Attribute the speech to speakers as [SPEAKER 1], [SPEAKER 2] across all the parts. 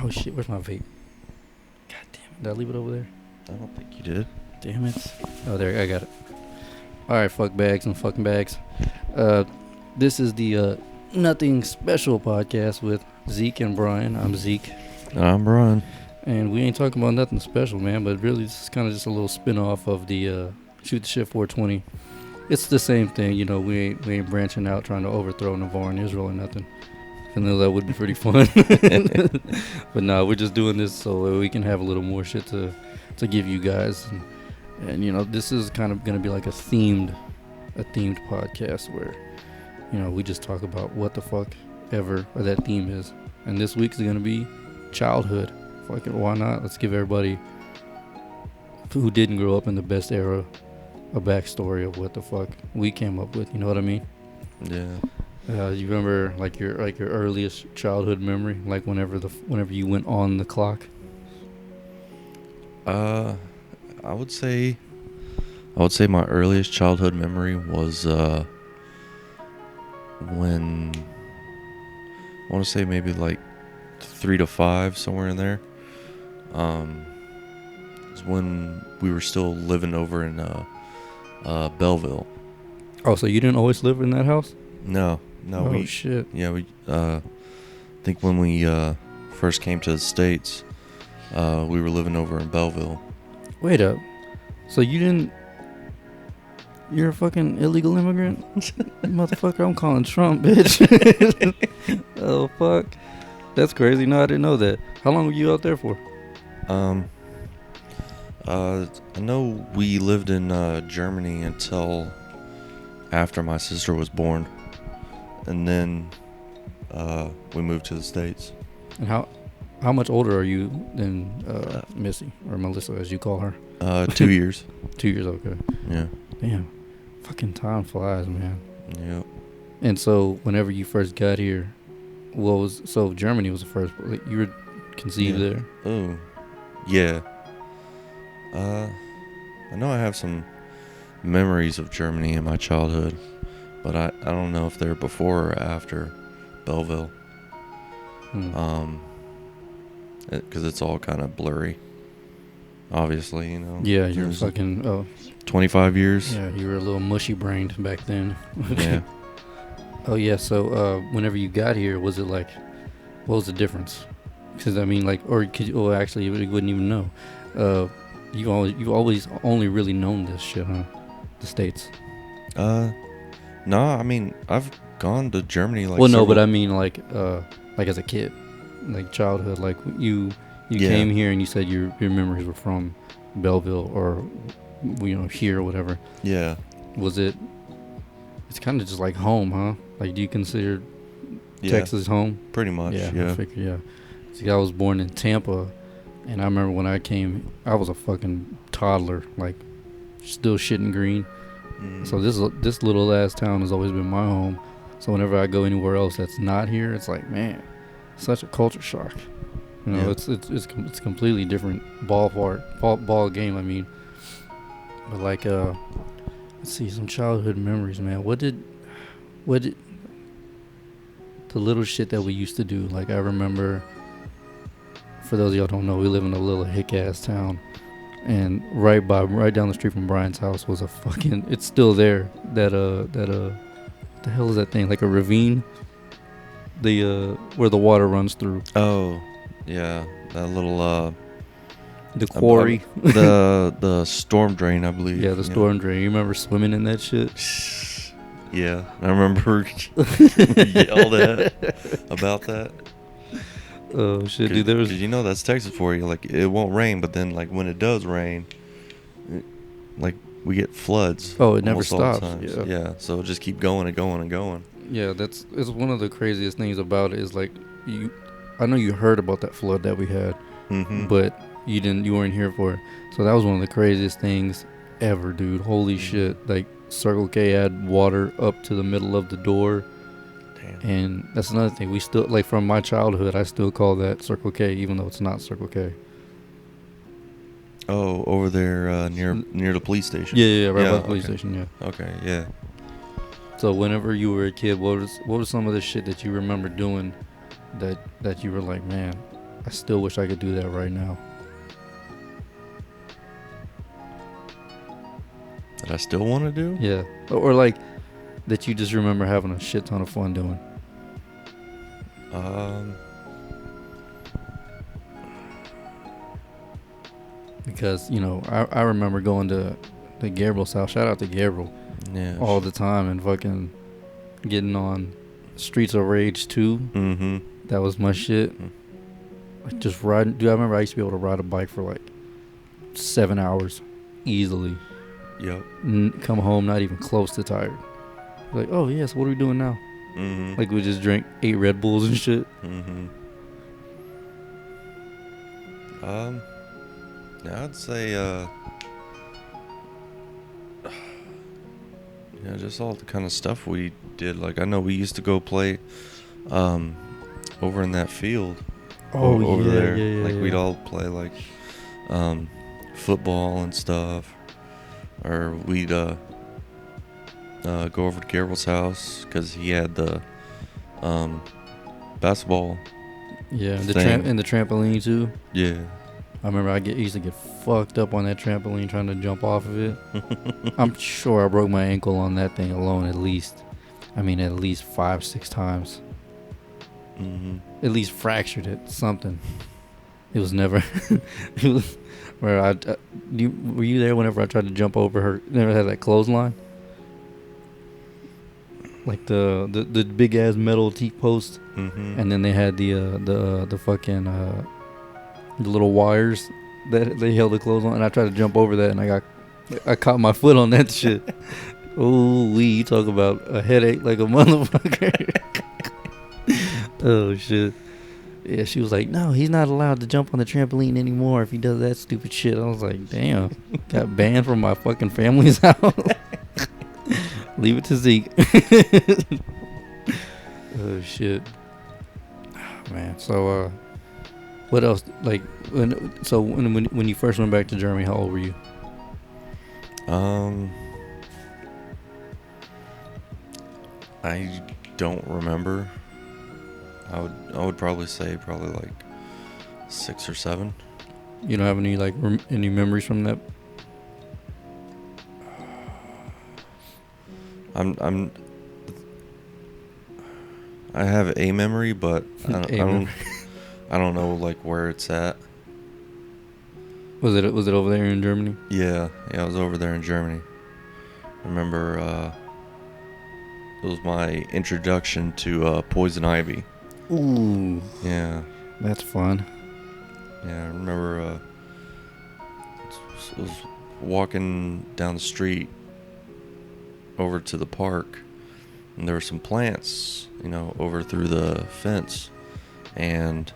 [SPEAKER 1] Oh shit, where's my vape? God damn it. Did I leave it over there?
[SPEAKER 2] I don't think you did.
[SPEAKER 1] Damn it. Oh, there, I got it. Alright, fuck bags and fucking bags. This is the Nothing Special podcast with Zeke and Brian. I'm Zeke.
[SPEAKER 2] I'm Brian.
[SPEAKER 1] And we ain't talking about nothing special, man, but really this is kind of just a little spin-off of the Shoot the Shit 420. It's the same thing, you know, we ain't branching out trying to overthrow Navarre and Israel or nothing. I know that would be pretty fun. But no, we're just doing this so we can have a little more shit to give you guys. And you know, this is kind of going to be like a themed podcast where, you know, we just talk about what the fuck ever that theme is. And this week's going to be childhood. Fuck it, why not? Let's give everybody who didn't grow up in the best era a backstory of what the fuck we came up with. You know what I mean?
[SPEAKER 2] Yeah.
[SPEAKER 1] You remember like your earliest childhood memory, like whenever you went on the clock?
[SPEAKER 2] I would say my earliest childhood memory was when I want to say maybe like 3 to 5, somewhere in there. It's when we were still living over in Belleville.
[SPEAKER 1] Oh, so you didn't always live in that house?
[SPEAKER 2] No.
[SPEAKER 1] Oh shit.
[SPEAKER 2] Yeah, we think when we first came to the States, we were living over in Belleville.
[SPEAKER 1] Wait up. So you're a fucking illegal immigrant? Motherfucker, I'm calling Trump, bitch. Oh, fuck. That's crazy. No, I didn't know that. How long were you out there for?
[SPEAKER 2] I know we lived in Germany until after my sister was born. And then we moved to the States.
[SPEAKER 1] And how much older are you than Missy, or Melissa as you call her?
[SPEAKER 2] 2 years.
[SPEAKER 1] 2 years, okay.
[SPEAKER 2] Yeah.
[SPEAKER 1] Damn. Fucking time flies, man.
[SPEAKER 2] Yep.
[SPEAKER 1] And so whenever you first got here, Germany was the first, like, you were conceived there?
[SPEAKER 2] Oh, yeah. I know I have some memories of Germany in my childhood, but I don't know if they're before or after Belleville. Because it's all kind of blurry, obviously, you know.
[SPEAKER 1] Yeah, you're fucking
[SPEAKER 2] 25 years.
[SPEAKER 1] Yeah, you were a little mushy brained back then.
[SPEAKER 2] Yeah.
[SPEAKER 1] Oh yeah, so whenever you got here, was it like, what was the difference? Because I mean, like, actually, you wouldn't even know. You've always only really known this shit, huh? The States.
[SPEAKER 2] No, I mean, I've gone to Germany like.
[SPEAKER 1] Well, no, but I mean like as a kid, like childhood, like you came here and you said your memories were from Belleville or, you know, here or whatever.
[SPEAKER 2] Yeah.
[SPEAKER 1] Was it? It's kind of just like home, huh? Like, do you consider Texas home?
[SPEAKER 2] Pretty much. Yeah.
[SPEAKER 1] I figure, yeah. See, I was born in Tampa, and I remember when I came, I was a fucking toddler, like still shitting green. So this little ass town has always been my home. So whenever I go anywhere else that's not here, it's like, man, such a culture shock. You know, it's completely different ball game. I mean, but like let's see, some childhood memories, man. What did the little shit that we used to do? Like, I remember, for those of y'all who don't know, we live in a little hick ass town, and right down the street from Brian's house was a fucking, it's still there, that what the hell is that thing? Like a ravine, where the water runs through.
[SPEAKER 2] Oh, yeah, that little
[SPEAKER 1] the quarry.
[SPEAKER 2] The storm drain, I believe.
[SPEAKER 1] Yeah, the storm drain. You remember swimming in that shit?
[SPEAKER 2] Yeah, I remember yelled at about that.
[SPEAKER 1] Oh shit, dude! Cause
[SPEAKER 2] you know that's Texas for you. Like, it won't rain, but then like when it does rain, like we get floods.
[SPEAKER 1] Oh, it never stops.
[SPEAKER 2] Yeah. So just keep going and going and going.
[SPEAKER 1] Yeah, it's one of the craziest things about it is, like, I know you heard about that flood that we had, but you weren't here for it. So that was one of the craziest things ever, dude. Holy shit! Like, Circle K had water up to the middle of the door. Damn. And that's another thing. We still, like, from my childhood, I still call that Circle K, even though it's not Circle K.
[SPEAKER 2] Oh, over there near the police station.
[SPEAKER 1] Yeah, right by the police station. Yeah.
[SPEAKER 2] Okay, yeah.
[SPEAKER 1] So whenever you were a kid, what was some of the shit that you remember doing that you were like, man, I still wish I could do that right now.
[SPEAKER 2] That I still want to do?
[SPEAKER 1] Yeah. Or like that you just remember having a shit ton of fun doing. Because, you know, I remember going to Gabriel's house. Shout out to Gabriel.
[SPEAKER 2] Yeah.
[SPEAKER 1] All the time and fucking getting on Streets of Rage 2.
[SPEAKER 2] Mm-hmm.
[SPEAKER 1] That was my shit. Just riding. Dude, I remember I used to be able to ride a bike for like 7 hours easily.
[SPEAKER 2] Yep.
[SPEAKER 1] Come home not even close to tired. Like, oh yes, what are we doing now?
[SPEAKER 2] Mm-hmm.
[SPEAKER 1] Like we just drank 8 Red Bulls and shit.
[SPEAKER 2] Mm-hmm. Yeah, I'd say, yeah, just all the kind of stuff we did. Like, I know we used to go play, over in that field. Over there. Like, we'd all play, like, football and stuff. Or we'd, go over to Gabriel's house, because he had the, basketball.
[SPEAKER 1] Yeah, the
[SPEAKER 2] thing.
[SPEAKER 1] and the trampoline too.
[SPEAKER 2] Yeah.
[SPEAKER 1] I remember I used to get fucked up on that trampoline trying to jump off of it. I'm sure I broke my ankle on that thing alone at least. I mean, at least 5-6 times.
[SPEAKER 2] Mm-hmm.
[SPEAKER 1] At least fractured it, something. It was never. It was where were you there whenever I tried to jump over her? Never had that clothesline. Like the big ass metal teak post,
[SPEAKER 2] Mm-hmm.
[SPEAKER 1] and then they had the fucking the little wires that they held the clothes on, and I tried to jump over that, and I caught my foot on that shit. Oh, you talk about a headache like a motherfucker. Oh shit. Yeah, she was like, no, he's not allowed to jump on the trampoline anymore if he does that stupid shit. I was like, damn, got banned from my fucking family's house. Leave it to Zeke. Oh shit. Man, so what else? Like, when you first went back to Germany, how old were you?
[SPEAKER 2] I don't remember. I would probably say like 6 or 7.
[SPEAKER 1] You don't have any like any memories from that?
[SPEAKER 2] I have a memory, but I
[SPEAKER 1] memory.
[SPEAKER 2] don't know like where it's at.
[SPEAKER 1] Was it over there in Germany?
[SPEAKER 2] Yeah, I was over there in Germany. I remember it was my introduction to Poison Ivy.
[SPEAKER 1] Ooh,
[SPEAKER 2] Yeah.
[SPEAKER 1] that's fun.
[SPEAKER 2] Yeah, I remember I was walking down the street over to the park, and there were some plants, over through the fence, and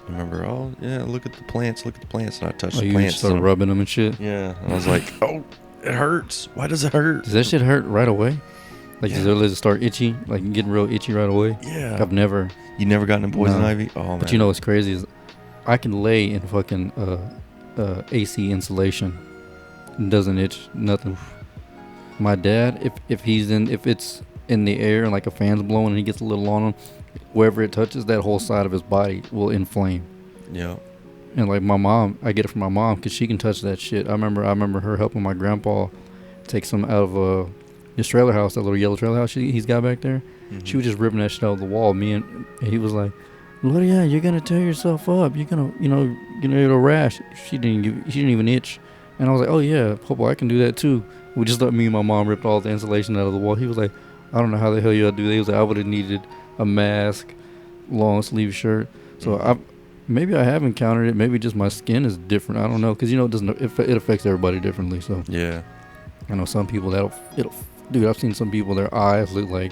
[SPEAKER 2] I remember, oh yeah, look at the plants, and I touched the
[SPEAKER 1] You
[SPEAKER 2] plants.
[SPEAKER 1] started rubbing them and shit?
[SPEAKER 2] Yeah, and I was like, oh, it hurts. Why does it hurt?
[SPEAKER 1] Does that shit hurt right away? Like,
[SPEAKER 2] Yeah.
[SPEAKER 1] does it start itchy? Like, getting real itchy right away?
[SPEAKER 2] Yeah.
[SPEAKER 1] I've never.
[SPEAKER 2] You never gotten in Poison
[SPEAKER 1] No.
[SPEAKER 2] Ivy? Oh man.
[SPEAKER 1] But you know what's crazy is I can lay in fucking AC insulation. It doesn't itch, nothing. My dad, if it's in the air and like a fan's blowing and he gets a little on him, wherever it touches, that whole side of his body will inflame.
[SPEAKER 2] Yeah.
[SPEAKER 1] And like my mom, I get it from my mom because she can touch that shit. I remember her helping my grandpa take some out of his trailer house, that little yellow trailer house he's got back there.
[SPEAKER 2] Mm-hmm.
[SPEAKER 1] She was just ripping that shit out of the wall. And he was like, Lydia, you're gonna tear yourself up. You're gonna, get a rash. She didn't even itch. And I was like, oh yeah, Popo, I can do that too. We just let me and my mom rip all the insulation out of the wall. He was like, I don't know how the hell you do that. He was like, I would have needed a mask, long sleeve shirt. So maybe I have encountered it. Maybe just my skin is different. I don't know, because it affects everybody differently. So
[SPEAKER 2] Yeah.
[SPEAKER 1] I know some people dude, I've seen some people, their eyes look like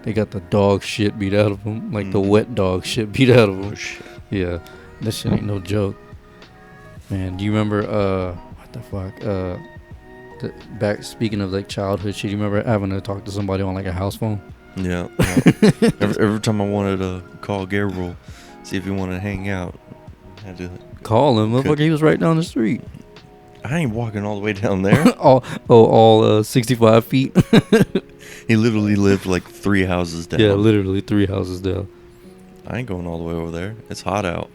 [SPEAKER 1] they got the dog shit beat out of them, like the wet dog shit beat out of them.
[SPEAKER 2] Oh shit.
[SPEAKER 1] Yeah, that shit ain't no joke. Man, do you remember what the fuck? Speaking of like childhood shit, you remember having to talk to somebody on like a house phone?
[SPEAKER 2] Yeah. every time I wanted to call Gabriel, see if he wanted to hang out, I had to.
[SPEAKER 1] Call him, motherfucker. He was right down the street.
[SPEAKER 2] I ain't walking all the way down there.
[SPEAKER 1] all 65 feet.
[SPEAKER 2] He literally lived like 3 houses down.
[SPEAKER 1] Yeah, literally 3 houses down.
[SPEAKER 2] I ain't going all the way over there. It's hot out.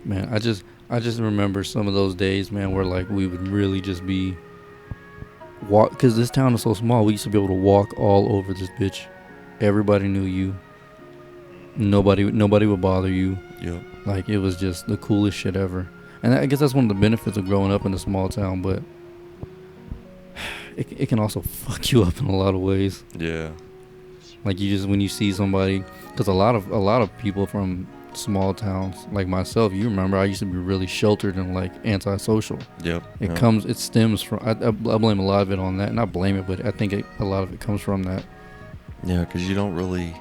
[SPEAKER 1] Man, I just remember some of those days, man, where like we would really just be walk, because this town is so small. We used to be able to walk all over this bitch. Everybody knew you. Nobody would bother you.
[SPEAKER 2] Yep.
[SPEAKER 1] Like, it was just the coolest shit ever. And I guess that's one of the benefits of growing up in a small town, but it can also fuck you up in a lot of ways.
[SPEAKER 2] Yeah.
[SPEAKER 1] Like, you just, when you see somebody, because a lot of people from small towns like myself, you remember, I used to be really sheltered and like antisocial.
[SPEAKER 2] Yep.
[SPEAKER 1] It stems from, I blame a lot of it on that. Not blame it, but I think a lot of it comes from that.
[SPEAKER 2] Yeah, because you don't really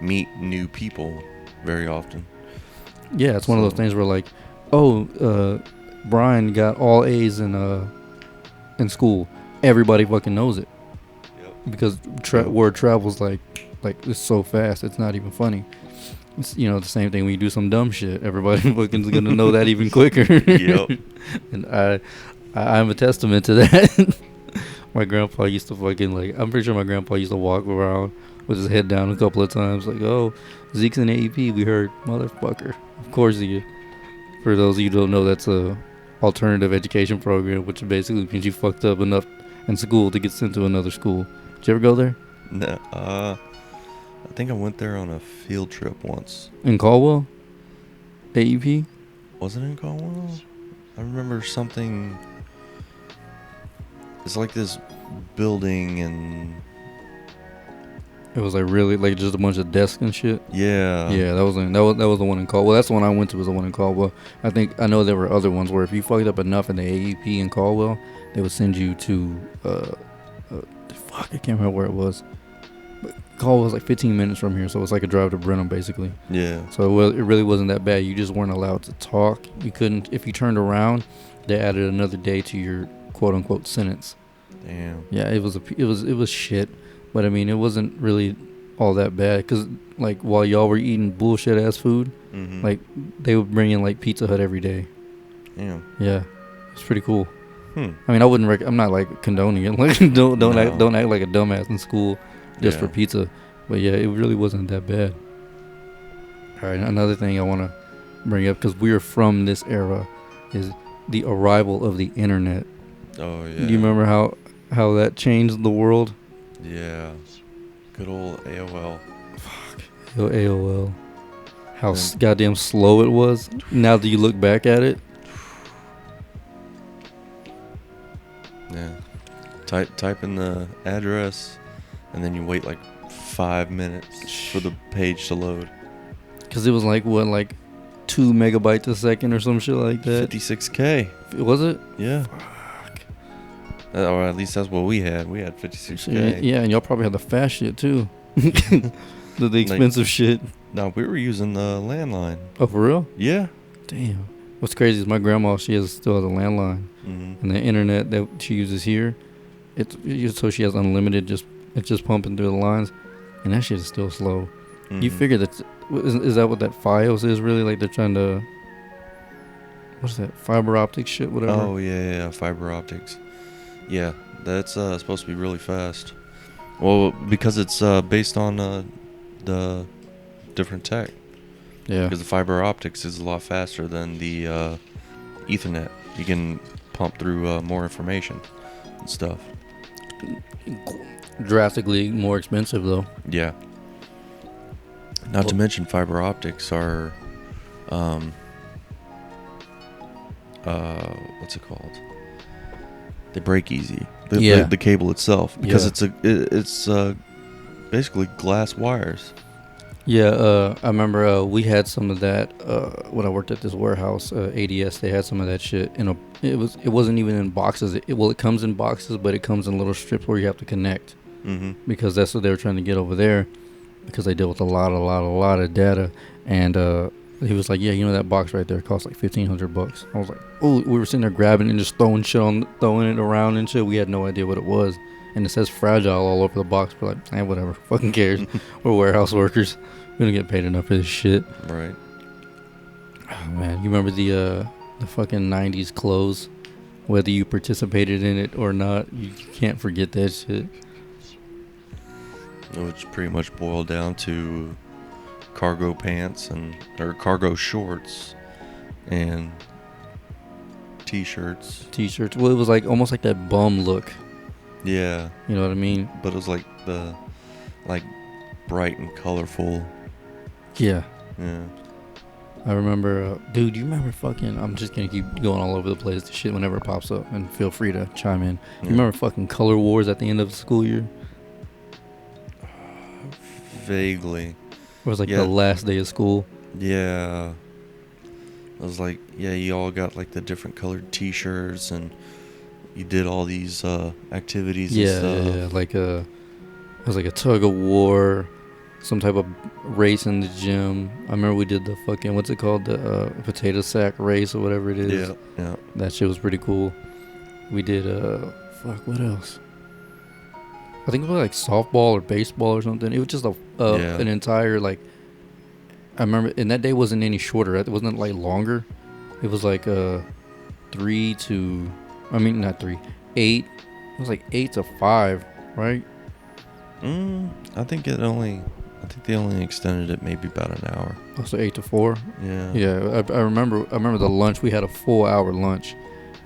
[SPEAKER 2] meet new people very often.
[SPEAKER 1] Yeah, it's one of those things where like, oh, Brian got all A's in school. Everybody fucking knows it.
[SPEAKER 2] Yep.
[SPEAKER 1] Because word travels like it's so fast. It's not even funny. It's, you know, the same thing when you do some dumb shit. Everybody fucking is gonna know that even quicker.
[SPEAKER 2] Yep.
[SPEAKER 1] And I'm a testament to that. My grandpa used to fucking like, I'm pretty sure my grandpa used to walk around with his head down a couple of times like, oh, Zeke's in AEP, we heard. Motherfucker. Of course he is. For those of you who don't know, that's a alternative education program, which basically means you fucked up enough in school to get sent to another school. Did you ever go there?
[SPEAKER 2] No. I think I went there on a field trip once.
[SPEAKER 1] In Caldwell? AEP?
[SPEAKER 2] Was it in Caldwell? I remember something. It's like this building and
[SPEAKER 1] It was like really like just a bunch of desks and shit.
[SPEAKER 2] yeah.
[SPEAKER 1] Yeah, that was the one in Caldwell. That's the one I went to, was the one in Caldwell. I know there were other ones where if you fucked up enough in the AEP in Caldwell, they would send you to fuck, I can't remember where it was. But Caldwell was like 15 minutes from here, so it's like a drive to Brenham basically.
[SPEAKER 2] Yeah.
[SPEAKER 1] So it really wasn't that bad. You just weren't allowed to talk. You couldn't, if you turned around, they added another day to your quote unquote sentence.
[SPEAKER 2] Damn.
[SPEAKER 1] Yeah, it was shit. But I mean, it wasn't really all that bad, because like while y'all were eating bullshit ass food,
[SPEAKER 2] Mm-hmm.
[SPEAKER 1] like they would bring in like Pizza Hut every day.
[SPEAKER 2] Damn.
[SPEAKER 1] Yeah, it's pretty cool.
[SPEAKER 2] Hmm.
[SPEAKER 1] I mean, I'm not like condoning it. Like don't act like a dumbass in school just for pizza. But yeah, it really wasn't that bad. All right, another thing I want to bring up, because we're from this era, is the arrival of the internet.
[SPEAKER 2] Oh yeah.
[SPEAKER 1] Do you remember how that changed the world?
[SPEAKER 2] Yeah. Good old AOL.
[SPEAKER 1] Yo, AOL. How goddamn slow it was. Now that you look back at it.
[SPEAKER 2] Yeah. Type in the address, and then you wait like 5 minutes for the page to load.
[SPEAKER 1] Because it was like, what, like 2 megabytes a second or some shit like that?
[SPEAKER 2] 56K.
[SPEAKER 1] Was it?
[SPEAKER 2] Yeah. Or at least that's what we had. We had 56K.
[SPEAKER 1] Yeah, and y'all probably had the fast shit too. the expensive shit.
[SPEAKER 2] No, we were using the landline.
[SPEAKER 1] Oh, for real?
[SPEAKER 2] Yeah.
[SPEAKER 1] Damn. What's crazy is my grandma, still has a landline.
[SPEAKER 2] Mm-hmm.
[SPEAKER 1] And the internet that she uses here, so she has unlimited, it's just pumping through the lines. And that shit is still slow.
[SPEAKER 2] Mm-hmm.
[SPEAKER 1] You figure is that what that Fios is really? Like they're trying to, what's that, fiber optic shit, whatever?
[SPEAKER 2] Oh, yeah, fiber optics. Yeah, that's supposed to be really fast. Well, because it's based on the different tech.
[SPEAKER 1] Yeah.
[SPEAKER 2] Because the fiber optics is a lot faster than the Ethernet. You can pump through more information and stuff.
[SPEAKER 1] Drastically more expensive though.
[SPEAKER 2] Yeah. Not to mention fiber optics are, what's it called? They break easy. The cable itself, because it's basically glass wires.
[SPEAKER 1] Yeah, I remember we had some of that when I worked at this warehouse, ADS. They had some of that shit it wasn't even in boxes. It comes in boxes, but it comes in little strips where you have to connect.
[SPEAKER 2] Mm-hmm.
[SPEAKER 1] Because that's what they were trying to get over there, because they deal with a lot of data. And he was like, yeah, you know that box right there costs like $1,500. I was like, oh, we were sitting there grabbing and just throwing it around and shit. We had no idea what it was. And it says fragile all over the box. We're like, whatever, fucking cares. We're warehouse workers. We don't get paid enough for this shit.
[SPEAKER 2] Right.
[SPEAKER 1] Oh man, you remember the fucking 90s clothes? Whether you participated in it or not, you can't forget that shit.
[SPEAKER 2] Which pretty much boiled down to cargo pants or cargo shorts and t-shirts.
[SPEAKER 1] T-shirts. Well, it was like almost like that bum look.
[SPEAKER 2] Yeah,
[SPEAKER 1] You know what I mean?
[SPEAKER 2] but it was like the like bright and colorful.
[SPEAKER 1] Yeah.
[SPEAKER 2] Yeah.
[SPEAKER 1] I remember, dude, you remember fucking, I'm just gonna keep going all over the place, the shit whenever it pops up, and feel free to chime in. You remember fucking Color Wars at the end of the school year?
[SPEAKER 2] Vaguely.
[SPEAKER 1] It was like the last day of school.
[SPEAKER 2] Yeah. It was like, yeah, you all got like the different colored t-shirts and you did all these activities and stuff.
[SPEAKER 1] Yeah, like it was like a tug of war, some type of race in the gym. I remember we did the fucking, what's it called, the potato sack race or whatever it is.
[SPEAKER 2] Yeah.
[SPEAKER 1] That shit was pretty cool. We did what else? I think it was like softball or baseball or something. It was just an entire, like, I remember, and that day wasn't any shorter. It wasn't like longer. It was like 8. It was like 8 to 5, right?
[SPEAKER 2] I think they only extended it maybe about an hour.
[SPEAKER 1] Oh, so 8 to 4.
[SPEAKER 2] Yeah.
[SPEAKER 1] Yeah, I remember the lunch. We had a full hour lunch,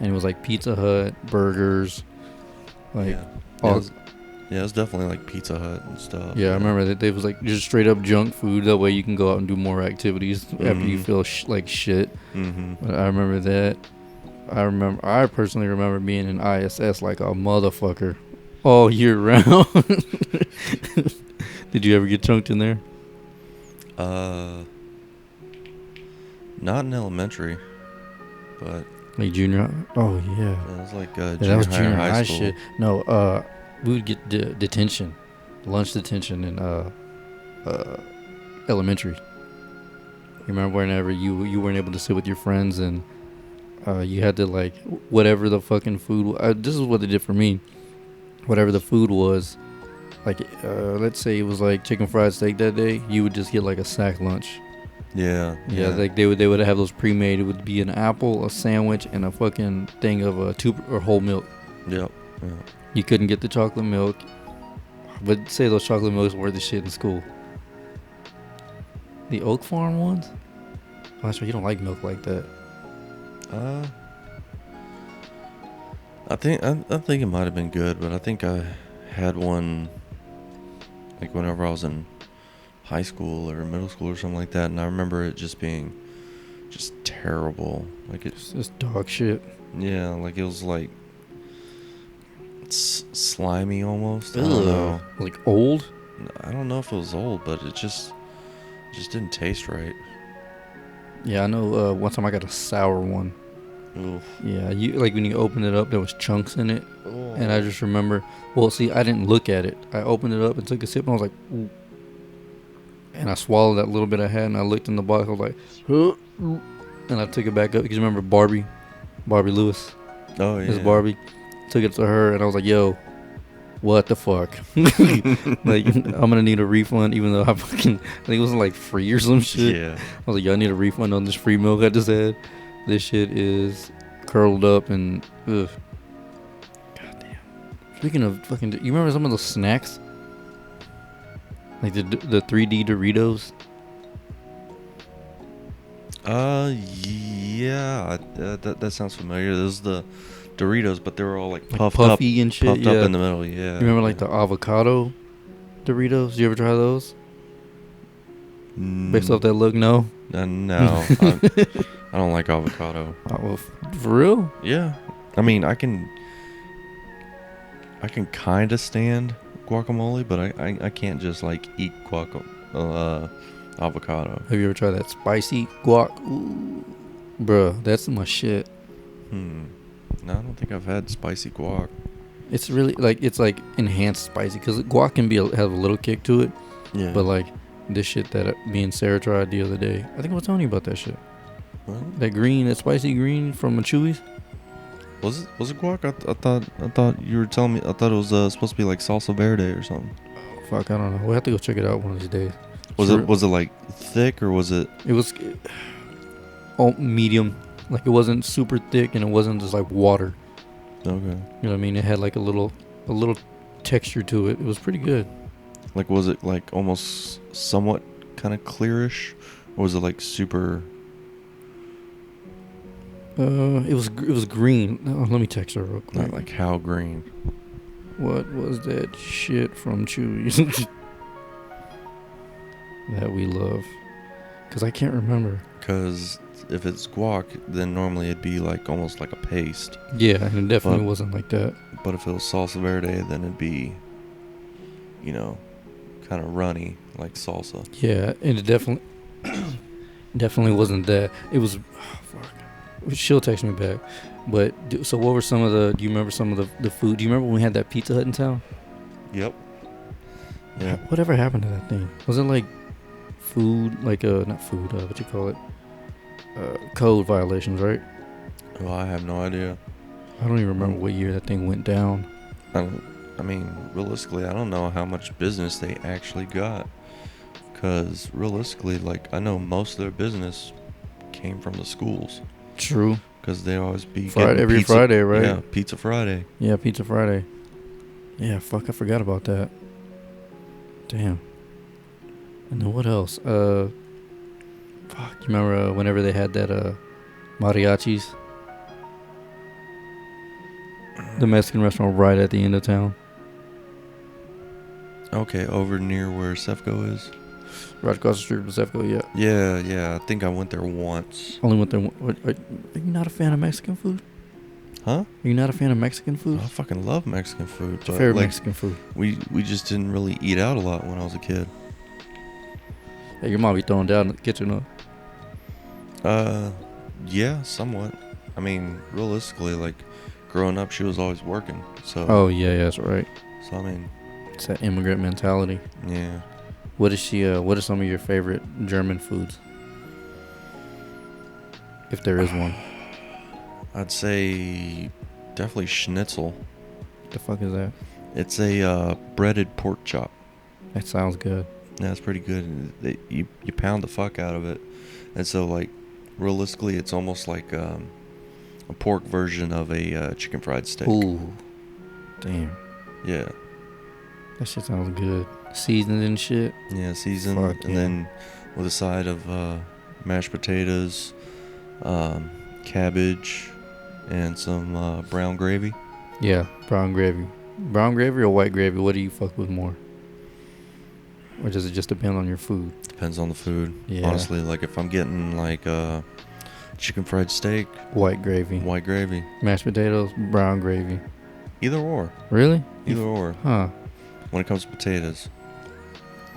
[SPEAKER 1] and it was like Pizza Hut, burgers, like all.
[SPEAKER 2] Yeah, it was definitely like Pizza Hut and stuff.
[SPEAKER 1] Yeah, I remember that it was like just straight up junk food. That way you can go out and do more activities after you feel like shit.
[SPEAKER 2] Mm-hmm.
[SPEAKER 1] I remember that. I personally remember being in ISS like a motherfucker all year round. Did you ever get chunked in there?
[SPEAKER 2] Not in elementary, but
[SPEAKER 1] like junior. Oh yeah.
[SPEAKER 2] It was like
[SPEAKER 1] that was junior
[SPEAKER 2] high school.
[SPEAKER 1] shit. No, we would get detention, lunch detention in elementary. You remember whenever you weren't able to sit with your friends and you had to like whatever the fucking food. This is what they did for me. Whatever the food was, like let's say it was like chicken fried steak that day, you would just get like a sack lunch.
[SPEAKER 2] Yeah.
[SPEAKER 1] Like they would have those pre-made. It would be an apple, a sandwich, and a fucking thing of a tube or whole milk.
[SPEAKER 2] Yep. Yeah.
[SPEAKER 1] You couldn't get the chocolate milk, but say those chocolate milks were the shit in school. The Oak Farm ones? Oh, that's right. You don't like milk like that.
[SPEAKER 2] I think it might have been good, but I think I had one like whenever I was in high school or middle school or something like that, and I remember it just being just terrible. Like
[SPEAKER 1] it's just dog shit.
[SPEAKER 2] Yeah, like it was like slimy almost. I don't know.
[SPEAKER 1] Like old?
[SPEAKER 2] I don't know if it was old, but it just didn't taste right.
[SPEAKER 1] Yeah, I know. One time I got a sour one.
[SPEAKER 2] Oof.
[SPEAKER 1] Yeah, you like when you open it up, there was chunks in it,
[SPEAKER 2] Oh.
[SPEAKER 1] and I just remember. Well, see, I didn't look at it. I opened it up and took a sip, and I was like, ooh. And I swallowed that little bit I had, and I looked in the box. I was like, and I took it back up because you remember Barbie Lewis.
[SPEAKER 2] Oh yeah.
[SPEAKER 1] Miss Barbie. Took it to her, and I was like, yo, what the fuck? Like, I'm gonna need a refund, even though I think it was like free or some shit.
[SPEAKER 2] Yeah.
[SPEAKER 1] I was like, yo, I need a refund on this free milk I just had. This shit is curled up and ugh. Goddamn. Speaking of fucking, you remember some of those snacks? Like the 3D Doritos?
[SPEAKER 2] Yeah, that sounds familiar. Those the Doritos, but they were all like puffed
[SPEAKER 1] puffy
[SPEAKER 2] up,
[SPEAKER 1] and shit.
[SPEAKER 2] puffed up in the middle. Yeah.
[SPEAKER 1] You remember like the avocado Doritos? Did you ever try those? Based off that look, no.
[SPEAKER 2] No, I don't like avocado.
[SPEAKER 1] Oh, well, for real?
[SPEAKER 2] Yeah, I mean I can kind of stand guacamole, but I can't just like eat avocado.
[SPEAKER 1] Have you ever tried that spicy guac? Ooh. Bruh, that's my shit.
[SPEAKER 2] No, I don't think I've had spicy guac.
[SPEAKER 1] It's really like it's like enhanced spicy because guac can be have a little kick to it.
[SPEAKER 2] Yeah.
[SPEAKER 1] But like this shit that me and Sarah tried the other day, I think I was telling you about that shit.
[SPEAKER 2] What?
[SPEAKER 1] That spicy green from Chewy's.
[SPEAKER 2] Was it guac? I thought you were telling me. I thought it was supposed to be like salsa verde or something.
[SPEAKER 1] Fuck, I don't know. We'll have to go check it out one of these days.
[SPEAKER 2] Was it like thick or was it?
[SPEAKER 1] It was medium. Like it wasn't super thick and it wasn't just like water.
[SPEAKER 2] Okay.
[SPEAKER 1] You know what I mean? It had like a little texture to it. It was pretty good.
[SPEAKER 2] Like was it like almost somewhat kind of clearish, or was it like super?
[SPEAKER 1] It was green. Oh, let me text her real quick.
[SPEAKER 2] Not like how green.
[SPEAKER 1] What was that shit from Chewy's that we love? Because I can't remember.
[SPEAKER 2] Because if it's guac, then normally it'd be like almost like a paste.
[SPEAKER 1] Yeah, and it definitely
[SPEAKER 2] But-
[SPEAKER 1] wasn't like that.
[SPEAKER 2] But if it was salsa verde, then it'd be, you know, kind of runny like salsa.
[SPEAKER 1] Yeah, and it definitely definitely wasn't that. It was. Oh, fuck. She'll text me back. But so what were some of the? Do you remember some of the food? Do you remember when we had that Pizza Hut in town?
[SPEAKER 2] Yep. Yeah.
[SPEAKER 1] Whatever happened to that thing? Was it like food? Like not food. What you call it? Code violations, right?
[SPEAKER 2] Well, I have no idea.
[SPEAKER 1] I don't even remember what year that thing went down.
[SPEAKER 2] I mean, realistically, I don't know how much business they actually got. Because realistically, like, I know most of their business came from the schools.
[SPEAKER 1] True.
[SPEAKER 2] Because they always be
[SPEAKER 1] Friday,
[SPEAKER 2] getting
[SPEAKER 1] every
[SPEAKER 2] pizza.
[SPEAKER 1] Friday, right?
[SPEAKER 2] Yeah, Pizza Friday.
[SPEAKER 1] Yeah, Pizza Friday. Yeah, fuck, I forgot about that. Damn. And then what else? Fuck, you remember whenever they had that mariachis? The Mexican restaurant right at the end of town.
[SPEAKER 2] Okay, over near where Sefco is.
[SPEAKER 1] Right across the street from Sefco, yeah.
[SPEAKER 2] Yeah, I think I went there once.
[SPEAKER 1] Only went there. Are you not a fan of Mexican food?
[SPEAKER 2] Huh?
[SPEAKER 1] Are you not a fan of Mexican food?
[SPEAKER 2] I fucking love Mexican food.
[SPEAKER 1] What's your
[SPEAKER 2] But
[SPEAKER 1] favorite
[SPEAKER 2] like,
[SPEAKER 1] Mexican food?
[SPEAKER 2] we just didn't really eat out a lot when I was a kid.
[SPEAKER 1] Hey, your mom be throwing down in the kitchen, huh?
[SPEAKER 2] Yeah, somewhat. I mean, realistically, like, growing up, she was always working. So,
[SPEAKER 1] Oh, yeah, that's right.
[SPEAKER 2] I mean,
[SPEAKER 1] It's that immigrant mentality.
[SPEAKER 2] yeah.
[SPEAKER 1] What is she? What are some of your favorite German foods? If there is one.
[SPEAKER 2] I'd say definitely schnitzel.
[SPEAKER 1] What the fuck is that?
[SPEAKER 2] It's a breaded pork chop.
[SPEAKER 1] That sounds good.
[SPEAKER 2] Yeah, it's pretty good. You pound the fuck out of it. And so, like, realistically, it's almost like a pork version of a chicken fried steak.
[SPEAKER 1] Ooh, damn,
[SPEAKER 2] Yeah.
[SPEAKER 1] that shit sounds good. Seasoned and shit.
[SPEAKER 2] Yeah, seasoned.
[SPEAKER 1] Fuck
[SPEAKER 2] and
[SPEAKER 1] yeah.
[SPEAKER 2] then with a side of mashed potatoes, cabbage, and some brown gravy.
[SPEAKER 1] Yeah, brown gravy. Brown gravy or white gravy? What do you fuck with more? Or does it just depend on your food?
[SPEAKER 2] Depends on the food.
[SPEAKER 1] Yeah.
[SPEAKER 2] Honestly, like if I'm getting like chicken fried steak,
[SPEAKER 1] White gravy.
[SPEAKER 2] white gravy.
[SPEAKER 1] Mashed potatoes, brown gravy.
[SPEAKER 2] Either or.
[SPEAKER 1] Really?
[SPEAKER 2] Either or.
[SPEAKER 1] Huh.
[SPEAKER 2] When it comes to potatoes.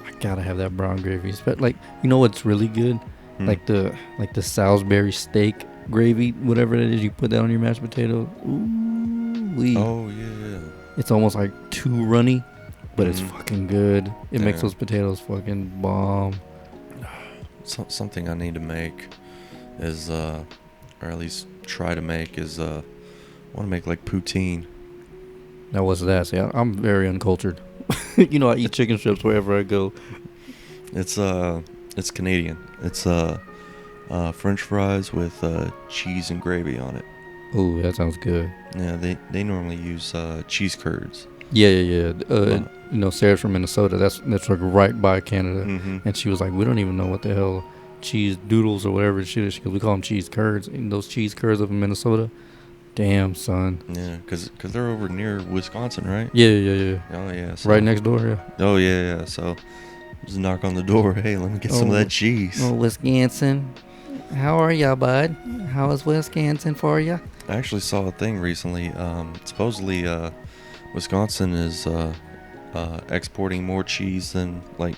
[SPEAKER 1] I gotta have that brown gravy. But like, you know what's really good?
[SPEAKER 2] Hmm.
[SPEAKER 1] Like the Salisbury steak gravy, whatever it is, you put that on your mashed potatoes. Ooh, wee.
[SPEAKER 2] Oh, yeah.
[SPEAKER 1] It's almost like too runny, but it's
[SPEAKER 2] Mhm.
[SPEAKER 1] fucking good. It makes
[SPEAKER 2] Yeah.
[SPEAKER 1] those potatoes fucking bomb.
[SPEAKER 2] Something I need to make is, or at least try to make is, I want to make like poutine.
[SPEAKER 1] Now what's that? See, I'm very uncultured. You know, I eat chicken strips wherever I go.
[SPEAKER 2] It's Canadian. It's, French fries with, cheese and gravy on it.
[SPEAKER 1] Ooh, that sounds good.
[SPEAKER 2] Yeah, they normally use, cheese curds.
[SPEAKER 1] Yeah.
[SPEAKER 2] Wow.
[SPEAKER 1] You know, Sarah's from Minnesota. That's like right by Canada.
[SPEAKER 2] Mm-hmm.
[SPEAKER 1] And she was like, we don't even know what the hell cheese doodles or whatever shit is. She goes, we call them cheese curds. And those cheese curds up in Minnesota, damn, son.
[SPEAKER 2] Yeah, cause they're over near Wisconsin, right?
[SPEAKER 1] Yeah.
[SPEAKER 2] Oh yeah. So,
[SPEAKER 1] Right next door, yeah.
[SPEAKER 2] Oh yeah. So just knock on the door. Hey, let me get some of that cheese.
[SPEAKER 1] Oh, Wisconsin. How are ya, bud? How is Wisconsin for ya?
[SPEAKER 2] I actually saw a thing recently. Supposedly, Wisconsin is exporting more cheese than like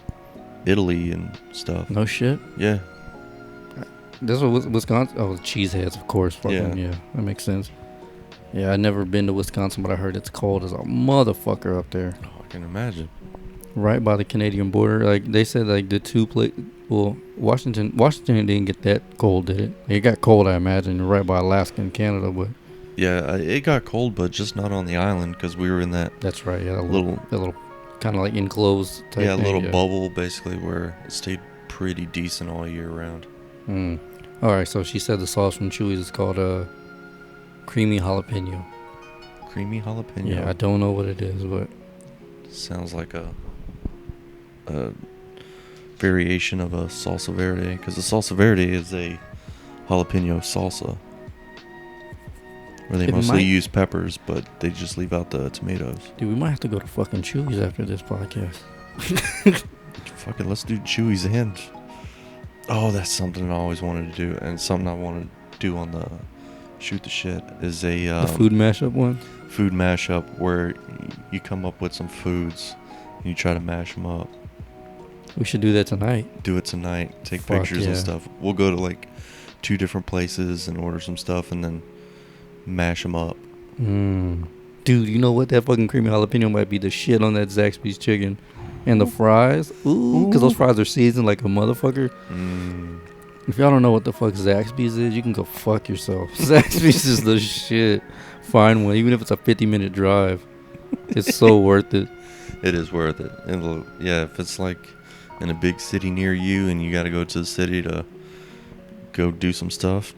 [SPEAKER 2] Italy and stuff.
[SPEAKER 1] No shit.
[SPEAKER 2] Yeah.
[SPEAKER 1] This was Wisconsin. Oh, cheeseheads, of course. Fucking, yeah, that makes sense. Yeah, I've never been to Wisconsin, but I heard it's cold as a motherfucker up there.
[SPEAKER 2] Oh, I can imagine.
[SPEAKER 1] Right by the Canadian border. Like, they said, like, the two well, Washington didn't get that cold, did it? It got cold, I imagine, right by Alaska and Canada, but
[SPEAKER 2] Yeah, it got cold, but just not on the island because we were in that
[SPEAKER 1] that's right. Yeah, that
[SPEAKER 2] little
[SPEAKER 1] little kind of like enclosed type
[SPEAKER 2] yeah
[SPEAKER 1] thing.
[SPEAKER 2] little bubble basically where it stayed pretty decent all year round.
[SPEAKER 1] Mm. All right, so she said the sauce from Chewy's is called creamy jalapeno.
[SPEAKER 2] Creamy jalapeno.
[SPEAKER 1] Yeah, I don't know what it is, but
[SPEAKER 2] Sounds like a variation of a salsa verde because the salsa verde is a jalapeno salsa. Where they
[SPEAKER 1] It
[SPEAKER 2] mostly
[SPEAKER 1] might-
[SPEAKER 2] use peppers, but they just leave out the tomatoes.
[SPEAKER 1] Dude, we might have to go to fucking Chuy's after this podcast.
[SPEAKER 2] Fuck it, let's do Chewy's and. Oh, that's something I always wanted to do, and something I wanted to do on the Shoot the Shit is a
[SPEAKER 1] The food mashup one.
[SPEAKER 2] food mashup where you come up with some foods and you try to mash them up.
[SPEAKER 1] We should do that tonight.
[SPEAKER 2] Do it tonight. Take
[SPEAKER 1] Fuck
[SPEAKER 2] pictures and
[SPEAKER 1] yeah.
[SPEAKER 2] stuff. We'll go to like 2 different places and order some stuff and then mash them up.
[SPEAKER 1] Dude, you know what? That fucking creamy jalapeno might be the shit on that Zaxby's chicken. And the fries. Ooh, because those fries are seasoned like a motherfucker. If y'all don't know what the fuck Zaxby's is, you can go fuck yourself. Zaxby's is the shit. Find one, even if it's a 50-minute drive. It's so worth it.
[SPEAKER 2] It is worth it. And yeah, if it's like in a big city near you and you got to go to the city to go do some stuff,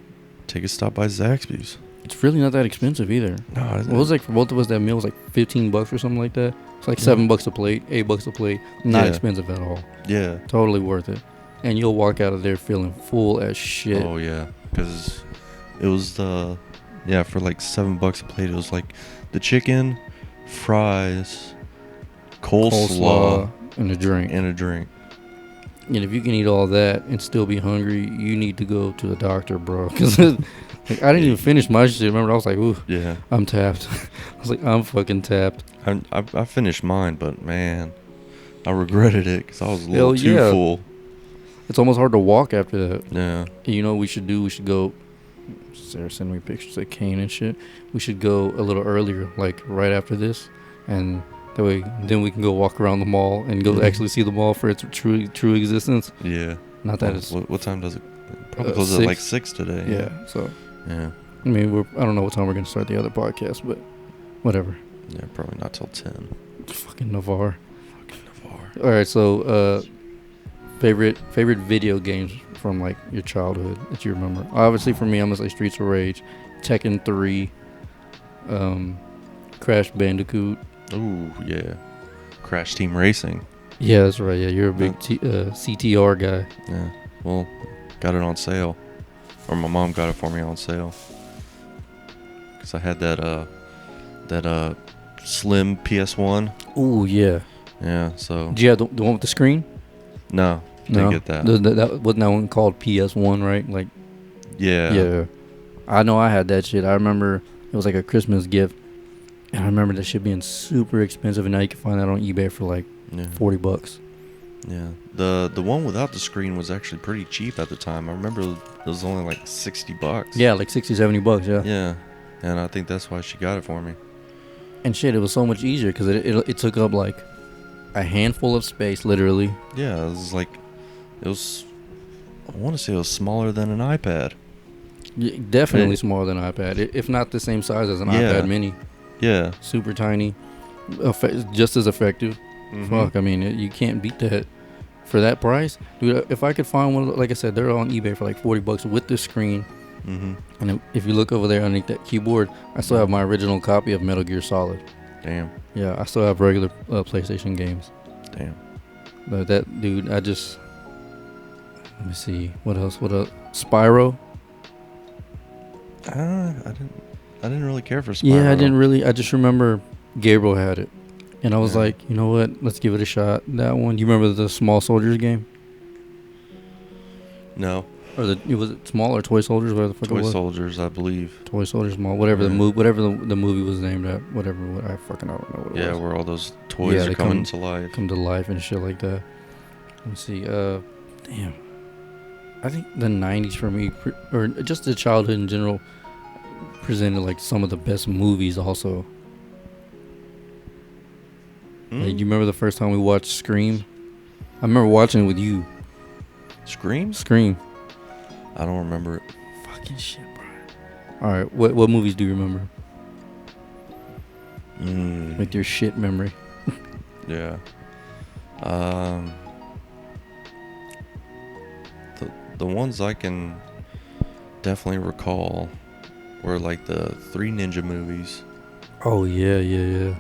[SPEAKER 2] take a stop by Zaxby's.
[SPEAKER 1] It's really not that expensive either.
[SPEAKER 2] No,
[SPEAKER 1] What was like for both of us? That meal was like $15 or something like that. It's like
[SPEAKER 2] Yeah.
[SPEAKER 1] $7 a plate, $8 a plate. Not
[SPEAKER 2] Yeah.
[SPEAKER 1] expensive at all.
[SPEAKER 2] Yeah.
[SPEAKER 1] Totally worth it. And you'll walk out of there feeling full as shit.
[SPEAKER 2] Oh yeah, because it was for like $7 a plate. It was like the chicken, fries, coleslaw,
[SPEAKER 1] and a drink.
[SPEAKER 2] and a drink.
[SPEAKER 1] And if you can eat all that and still be hungry, you need to go to the doctor, bro. Because like, I didn't even finish my shit. Remember, I was like, ooh,
[SPEAKER 2] Yeah,
[SPEAKER 1] I'm tapped. I was like, I'm fucking tapped.
[SPEAKER 2] I finished mine, but man, I regretted it because I was a little
[SPEAKER 1] Hell
[SPEAKER 2] too
[SPEAKER 1] yeah.
[SPEAKER 2] full.
[SPEAKER 1] It's almost hard to walk after that.
[SPEAKER 2] Yeah.
[SPEAKER 1] And you know what we should do? We should go. Sarah sent me pictures of Kane and shit. We should go a little earlier, like right after this, and that way, then we can go walk around the mall and go
[SPEAKER 2] Mhm.
[SPEAKER 1] actually see the mall for its true existence.
[SPEAKER 2] Yeah.
[SPEAKER 1] Not that it's
[SPEAKER 2] What time does it? Probably
[SPEAKER 1] 6.
[SPEAKER 2] closes at like 6 today.
[SPEAKER 1] yeah. So
[SPEAKER 2] Yeah.
[SPEAKER 1] I mean, I don't know what time we're gonna start the other podcast, but whatever.
[SPEAKER 2] Yeah. Probably not till 10.
[SPEAKER 1] Fucking Navarre.
[SPEAKER 2] Navarre.
[SPEAKER 1] All right, so favorite video games from like your childhood that you remember. Obviously, for me, I'm gonna say Streets of Rage, Tekken 3, Crash Bandicoot.
[SPEAKER 2] Ooh, yeah. Crash Team Racing.
[SPEAKER 1] Yeah, that's right. Yeah, you're a big CTR guy.
[SPEAKER 2] Yeah. Well, got it on sale. Or my mom got it for me on sale. Cause I had that slim PS1.
[SPEAKER 1] Ooh, yeah.
[SPEAKER 2] Yeah. So
[SPEAKER 1] Did you have the one with the screen?
[SPEAKER 2] no, didn't get that.
[SPEAKER 1] That wasn't that one called PS1, right? Like,
[SPEAKER 2] Yeah.
[SPEAKER 1] yeah. I know I had that shit. I remember it was like a Christmas gift. And I remember that shit being super expensive, and now you can find that on eBay for like
[SPEAKER 2] Yeah.
[SPEAKER 1] $40.
[SPEAKER 2] Yeah. The one without the screen was actually pretty cheap at the time. I remember it was only like $60.
[SPEAKER 1] Yeah, like $60-$70, yeah.
[SPEAKER 2] Yeah. And I think that's why she got it for me.
[SPEAKER 1] And shit, it was so much easier because it took up like a handful of space, literally.
[SPEAKER 2] Yeah, it was I want to say it was smaller than an iPad.
[SPEAKER 1] Definitely
[SPEAKER 2] Yeah.
[SPEAKER 1] smaller than an iPad, if not the same size as an
[SPEAKER 2] Yeah.
[SPEAKER 1] iPad mini.
[SPEAKER 2] Yeah.
[SPEAKER 1] Super tiny, just as effective.
[SPEAKER 2] Mhm.
[SPEAKER 1] Fuck, I mean, you can't beat that for that price, dude. If I could find one, like I said, they're on eBay for like $40 with the screen.
[SPEAKER 2] Mhm.
[SPEAKER 1] And if you look over there underneath that keyboard, I still have my original copy of Metal Gear Solid.
[SPEAKER 2] Damn.
[SPEAKER 1] Yeah, I still have regular PlayStation games.
[SPEAKER 2] Damn.
[SPEAKER 1] But that dude, let me see, what else? Spyro.
[SPEAKER 2] I didn't really care for Spyro.
[SPEAKER 1] Yeah, I didn't really. I just remember Gabriel had it, and I was
[SPEAKER 2] Yeah.
[SPEAKER 1] like, you know what? Let's give it a shot. That one. You remember the Small Soldiers game,
[SPEAKER 2] No.
[SPEAKER 1] or was it Small or Toy Soldiers? Whatever the fuck it
[SPEAKER 2] Toy
[SPEAKER 1] was.
[SPEAKER 2] Soldiers, I believe.
[SPEAKER 1] Toy Soldiers, Small, whatever
[SPEAKER 2] Yeah.
[SPEAKER 1] whatever the movie was named at, whatever. I fucking don't know what it
[SPEAKER 2] Yeah,
[SPEAKER 1] was.
[SPEAKER 2] where all those toys
[SPEAKER 1] Yeah,
[SPEAKER 2] are
[SPEAKER 1] they
[SPEAKER 2] coming to life.
[SPEAKER 1] Come to life and shit like that. Let me see. Damn. I think the '90s for me, or just the childhood in general, presented like some of the best movies. Also,
[SPEAKER 2] Mm.
[SPEAKER 1] like, you remember the first time we watched Scream? I remember watching it with you.
[SPEAKER 2] Screams?
[SPEAKER 1] Scream.
[SPEAKER 2] I don't remember it.
[SPEAKER 1] Fucking shit, bro. All right, what movies do you remember
[SPEAKER 2] Mm.
[SPEAKER 1] with your shit memory?
[SPEAKER 2] Yeah. The ones I can definitely recall were like the Three Ninja movies.
[SPEAKER 1] Oh yeah.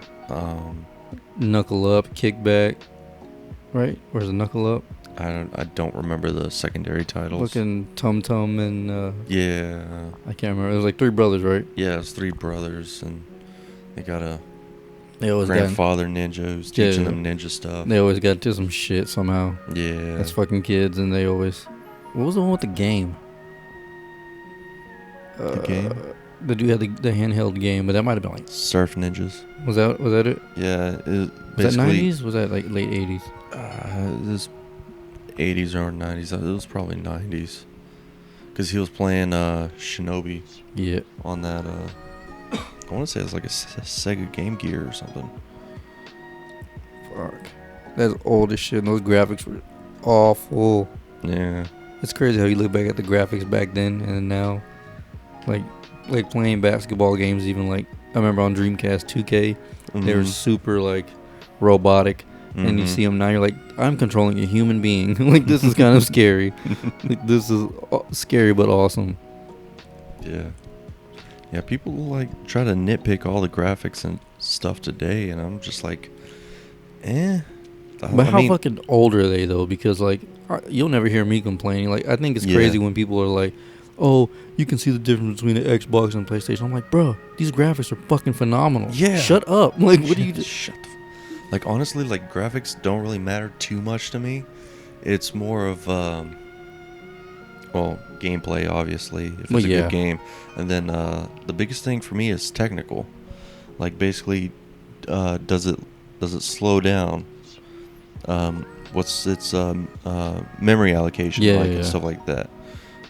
[SPEAKER 1] Knuckle Up, Kickback. Right? Where's the Knuckle Up?
[SPEAKER 2] I don't remember the secondary titles.
[SPEAKER 1] Fucking Tum Tum and
[SPEAKER 2] Yeah.
[SPEAKER 1] I can't remember. It was like three brothers, right?
[SPEAKER 2] Yeah, it's three brothers, and they got a
[SPEAKER 1] They always got
[SPEAKER 2] grandfather ninja who's teaching
[SPEAKER 1] Yeah.
[SPEAKER 2] them ninja stuff.
[SPEAKER 1] they always got into some shit somehow.
[SPEAKER 2] Yeah.
[SPEAKER 1] As fucking kids, and they always. What was the one with the game?
[SPEAKER 2] The game?
[SPEAKER 1] The dude had the handheld game, but that might have been like.
[SPEAKER 2] Surf Ninjas.
[SPEAKER 1] Was that it?
[SPEAKER 2] Yeah. It
[SPEAKER 1] Was that
[SPEAKER 2] basically,
[SPEAKER 1] 90s? Was that like late 80s?
[SPEAKER 2] This 80s or 90s. It was probably 90s. Because he was playing Shinobi
[SPEAKER 1] Yeah.
[SPEAKER 2] on that. I want to say it was like a Sega Game Gear or something.
[SPEAKER 1] Fuck. That's old as shit. And those graphics were awful.
[SPEAKER 2] Yeah.
[SPEAKER 1] It's crazy how you look back at the graphics back then and now. Like playing basketball games, even like I remember on Dreamcast 2K, they were super like robotic, and you see them now, you're like, I'm controlling a human being. Like this is kind of scary. Like this is scary but awesome.
[SPEAKER 2] Yeah. Yeah, people like try to nitpick all the graphics and stuff today, and I'm just like,
[SPEAKER 1] But how fucking old are they though? Because like you'll never hear me complaining. Like I think it's crazy when people are like, oh, you can see the difference between the Xbox and PlayStation. I'm like, bro, these graphics are fucking phenomenal.
[SPEAKER 2] Yeah.
[SPEAKER 1] Shut up. Like, what do you do?
[SPEAKER 2] Shut the like, honestly, like, graphics don't really matter too much to me. It's more of, well, gameplay, obviously, if it's a good game. And then the biggest thing for me is technical. Like, basically, does it slow down? What's its memory allocation like and stuff like that?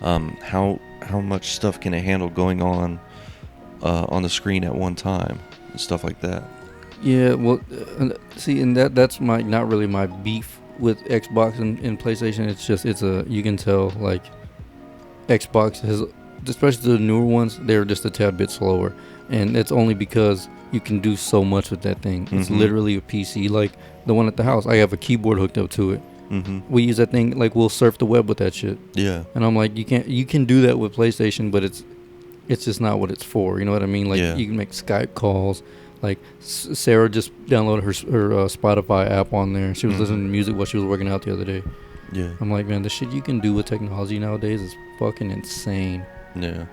[SPEAKER 2] How much stuff can it handle going on the screen at one time and stuff like that.
[SPEAKER 1] Yeah, well, see, and that's not really my beef with Xbox and PlayStation. It's just you can tell like Xbox has, especially the newer ones, they're just a tad bit slower, and it's only because you can do so much with that thing. It's literally a PC, like the one at the house. I have a keyboard hooked up to it. We use that thing, like we'll surf the web with that shit. Yeah. And I'm like, you can do that with PlayStation, but it's just not what it's for. You know what I mean? Like you can make Skype calls. Like Sarah just downloaded her Spotify app on there. She was listening to music while she was working out the other day. Yeah. I'm like, man, the shit you can do with technology nowadays is fucking insane. Yeah.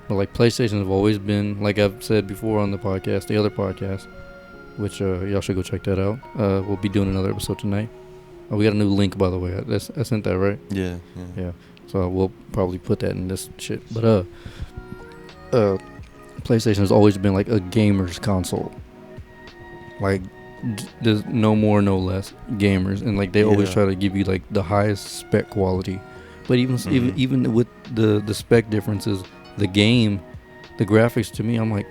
[SPEAKER 1] But like PlayStation have always been, like I've said before on the podcast, the other podcast, which y'all should go check that out. We'll be doing another episode tonight. Oh, we got a new link, by the way. I sent that, right? Yeah. So we'll probably put that in this shit. But PlayStation has always been like a gamer's console. Like there's no more, no less gamers, and like they always try to give you like the highest spec quality. But even with the spec differences, the game, the graphics, to me, I'm like,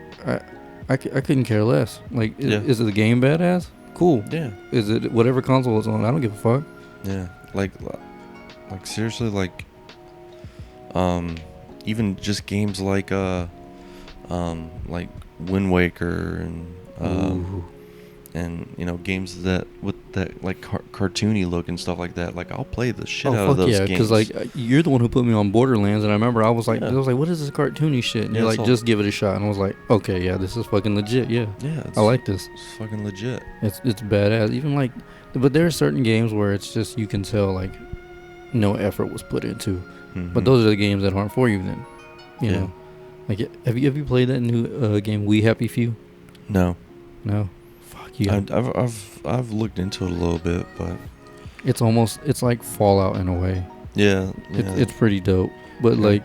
[SPEAKER 1] I couldn't care less. Like, is it the game badass? Cool. Yeah. Is it whatever console it's on? I don't give a fuck.
[SPEAKER 2] Yeah. Like seriously, like, even just games like Wind Waker and you know, games that with that like cartoony look and stuff like that. Like, I'll play the shit out of those games.
[SPEAKER 1] Because like you're the one who put me on Borderlands, and I remember I was like, what is this cartoony shit? And you're like, just give it a shot. And I was like, okay, yeah, this is fucking legit. Yeah, I like this.
[SPEAKER 2] It's fucking legit.
[SPEAKER 1] It's badass. Even like, but there are certain games where it's just, you can tell like no effort was put into. But those are the games that aren't for you then. You know, like have you played that new game We Happy Few? No. Fuck you.
[SPEAKER 2] I've looked into it a little bit, but
[SPEAKER 1] it's like Fallout in a way. Yeah. It's pretty dope. But like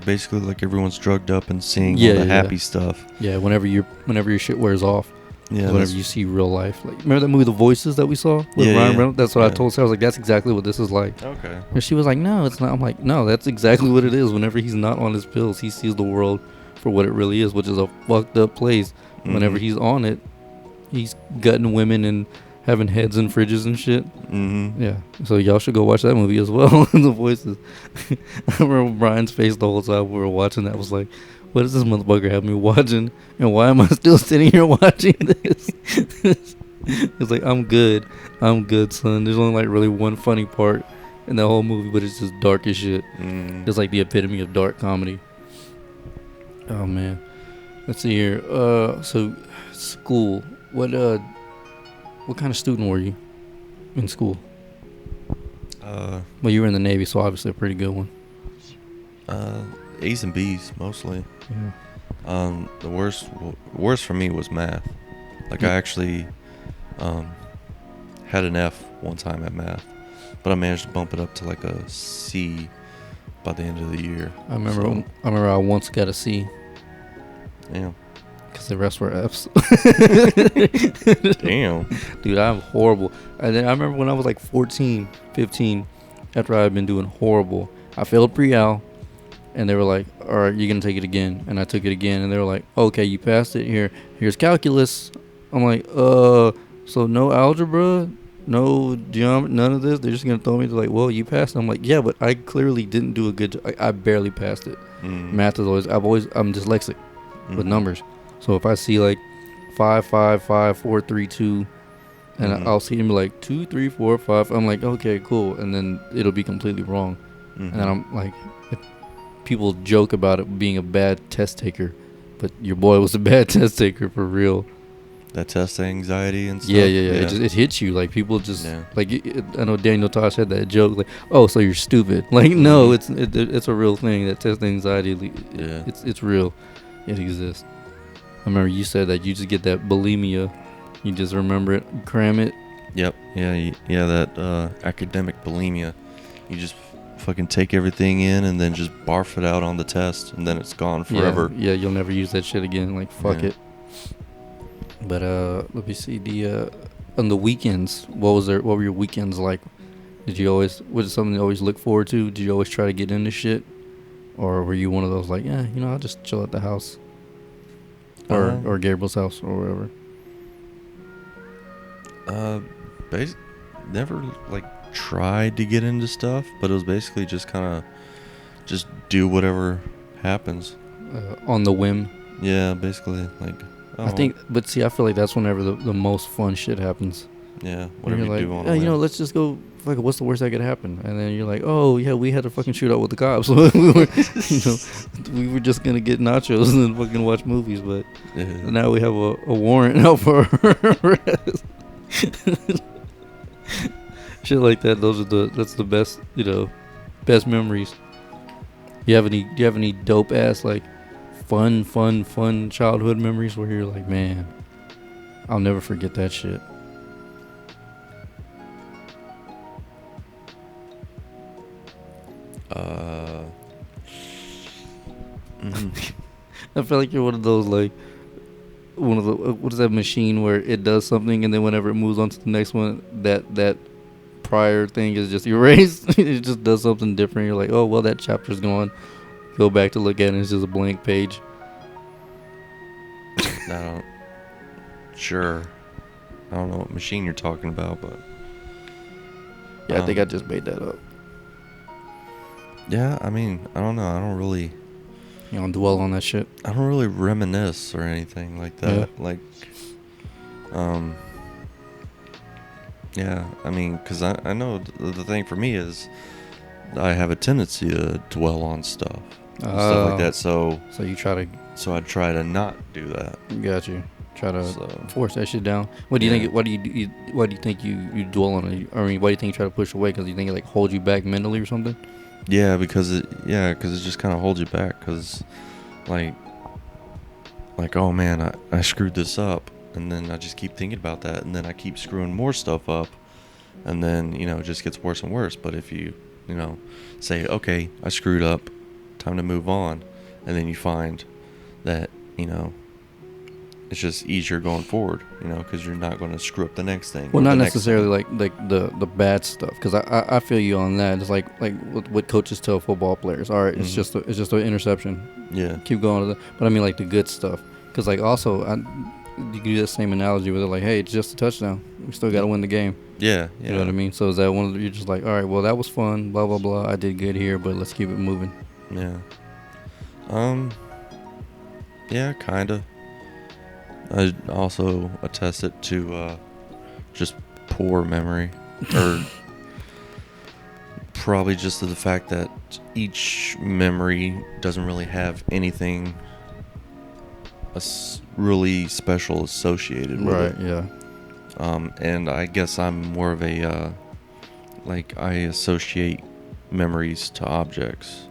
[SPEAKER 2] basically like everyone's drugged up and seeing all the happy stuff.
[SPEAKER 1] Yeah, whenever your shit wears off. Yeah, whenever you see real life. Like, remember that movie The Voices that we saw with Ryan Reynolds? That's what I told Sarah. I was like, that's exactly what this is like. Okay. And she was like, no, it's not. I'm like, no, that's exactly what it is. Whenever he's not on his pills, he sees the world for what it really is, which is a fucked up place. Whenever he's on it, he's gutting women and having heads in fridges and shit. Yeah. So y'all should go watch that movie as well. The Voices. I remember Brian's face the whole time we were watching that. Was like, what does this motherfucker have me watching, and why am I still sitting here watching this? It's like, I'm good, son. There's only like really one funny part in that whole movie, but it's just dark as shit. It's like the epitome of dark comedy. Oh man, let's see here. So school. What kind of student were you in school? Well, you were in the Navy, so obviously a pretty good one.
[SPEAKER 2] A's and B's mostly.
[SPEAKER 1] Yeah.
[SPEAKER 2] The worst for me was math. Like I actually had an F one time at math, but I managed to bump it up to like a C by the end of the year.
[SPEAKER 1] I remember I once got a C.
[SPEAKER 2] Yeah.
[SPEAKER 1] Because the rest were F's.
[SPEAKER 2] Damn.
[SPEAKER 1] Dude, I'm horrible. And then I remember when I was like 14, 15, after I had been doing horrible, I failed pre-al, and they were like, all right, you're going to take it again. And I took it again, and they were like, okay, you passed it. Here's calculus. I'm like, so no algebra, no geometry, none of this? They're just going to throw me to like, well, you passed. I'm like, yeah, but I clearly didn't do a good job. I barely passed it. Math is I'm dyslexic with numbers. So if I see like 5, 5, 5, 4, 3, 2, and I'll see him be like 2, 3, 4, 5, I'm like, okay, cool. And then it'll be completely wrong. And then I'm like, people joke about it being a bad test taker, but your boy was a bad test taker for real.
[SPEAKER 2] That test anxiety and stuff.
[SPEAKER 1] Yeah. It hits you. Like people just like I know Daniel Tosh had that joke like, oh, so you're stupid. Like no, it's a real thing. That test anxiety. It's real. It exists. I remember you said that you just get that bulimia. You just remember it, cram it.
[SPEAKER 2] Yep. Yeah. That academic bulimia. You just fucking take everything in and then just barf it out on the test, and then it's gone forever.
[SPEAKER 1] Yeah, you'll never use that shit again. Like fuck it. But let me see on the weekends. What were your weekends like? Was it something you always look forward to? Did you always try to get into shit, or were you one of those like, I'll just chill at the house, or Gabriel's house or wherever?
[SPEAKER 2] Never like tried to get into stuff, but it was basically just kind of just do whatever happens
[SPEAKER 1] on the whim.
[SPEAKER 2] Yeah, basically like.
[SPEAKER 1] I feel like that's whenever the most fun shit happens.
[SPEAKER 2] Yeah, whatever you do on
[SPEAKER 1] a whim. Let's just go. Fuck, what's the worst that could happen? And then you're like, oh yeah, we had a fucking shootout with the cops. we were just gonna get nachos and fucking watch movies, but now we have a warrant out for our arrest. Shit like that. That's the best, best memories. Do you have any dope ass like fun childhood memories where you're like, man, I'll never forget that shit? I feel like you're one of those like what is that machine where it does something and then whenever it moves on to the next one, that prior thing is just erased. It just does something different. You're like, oh well, that chapter's gone. Go back to look at it, and it's just a blank page.
[SPEAKER 2] Sure. I don't know what machine you're talking about, but
[SPEAKER 1] yeah, I think I just made that up.
[SPEAKER 2] Yeah, I mean, I don't know. I don't really.
[SPEAKER 1] You don't dwell on that shit.
[SPEAKER 2] I don't really reminisce or anything like that.
[SPEAKER 1] Yeah.
[SPEAKER 2] Like, yeah. I mean, because I know the thing for me is I have a tendency to dwell on stuff. Stuff like that. So
[SPEAKER 1] you try to.
[SPEAKER 2] So I try to not do that.
[SPEAKER 1] Got you. Try to force that shit down. What do you think? What do you think you dwell on it? I mean, why do you think you try to push away? Because you think it like holds you back mentally or something?
[SPEAKER 2] Yeah, because it just kind of holds you back. Because like oh man, I screwed this up, and then I just keep thinking about that, and then I keep screwing more stuff up, and then it just gets worse and worse. But if you say, okay, I screwed up, time to move on, and then you find that it's just easier going forward, because you're not going to screw up the next thing.
[SPEAKER 1] Well, not necessarily like the bad stuff, because I feel you on that. It's like what coaches tell football players. All right, it's just an interception.
[SPEAKER 2] Yeah.
[SPEAKER 1] Keep going. But I mean like the good stuff, because like also you can do that same analogy with it. Like, hey, it's just a touchdown. We still got to win the game.
[SPEAKER 2] Yeah.
[SPEAKER 1] You know what I mean? So is that one of you're just like, all right, well that was fun. Blah blah blah. I did good here, but let's keep it moving.
[SPEAKER 2] Yeah. Yeah, kinda. I also attest it to just poor memory, or probably just to the fact that each memory doesn't really have anything really special associated with it.
[SPEAKER 1] Right, yeah.
[SPEAKER 2] And I guess I'm more of a like I associate memories to objects.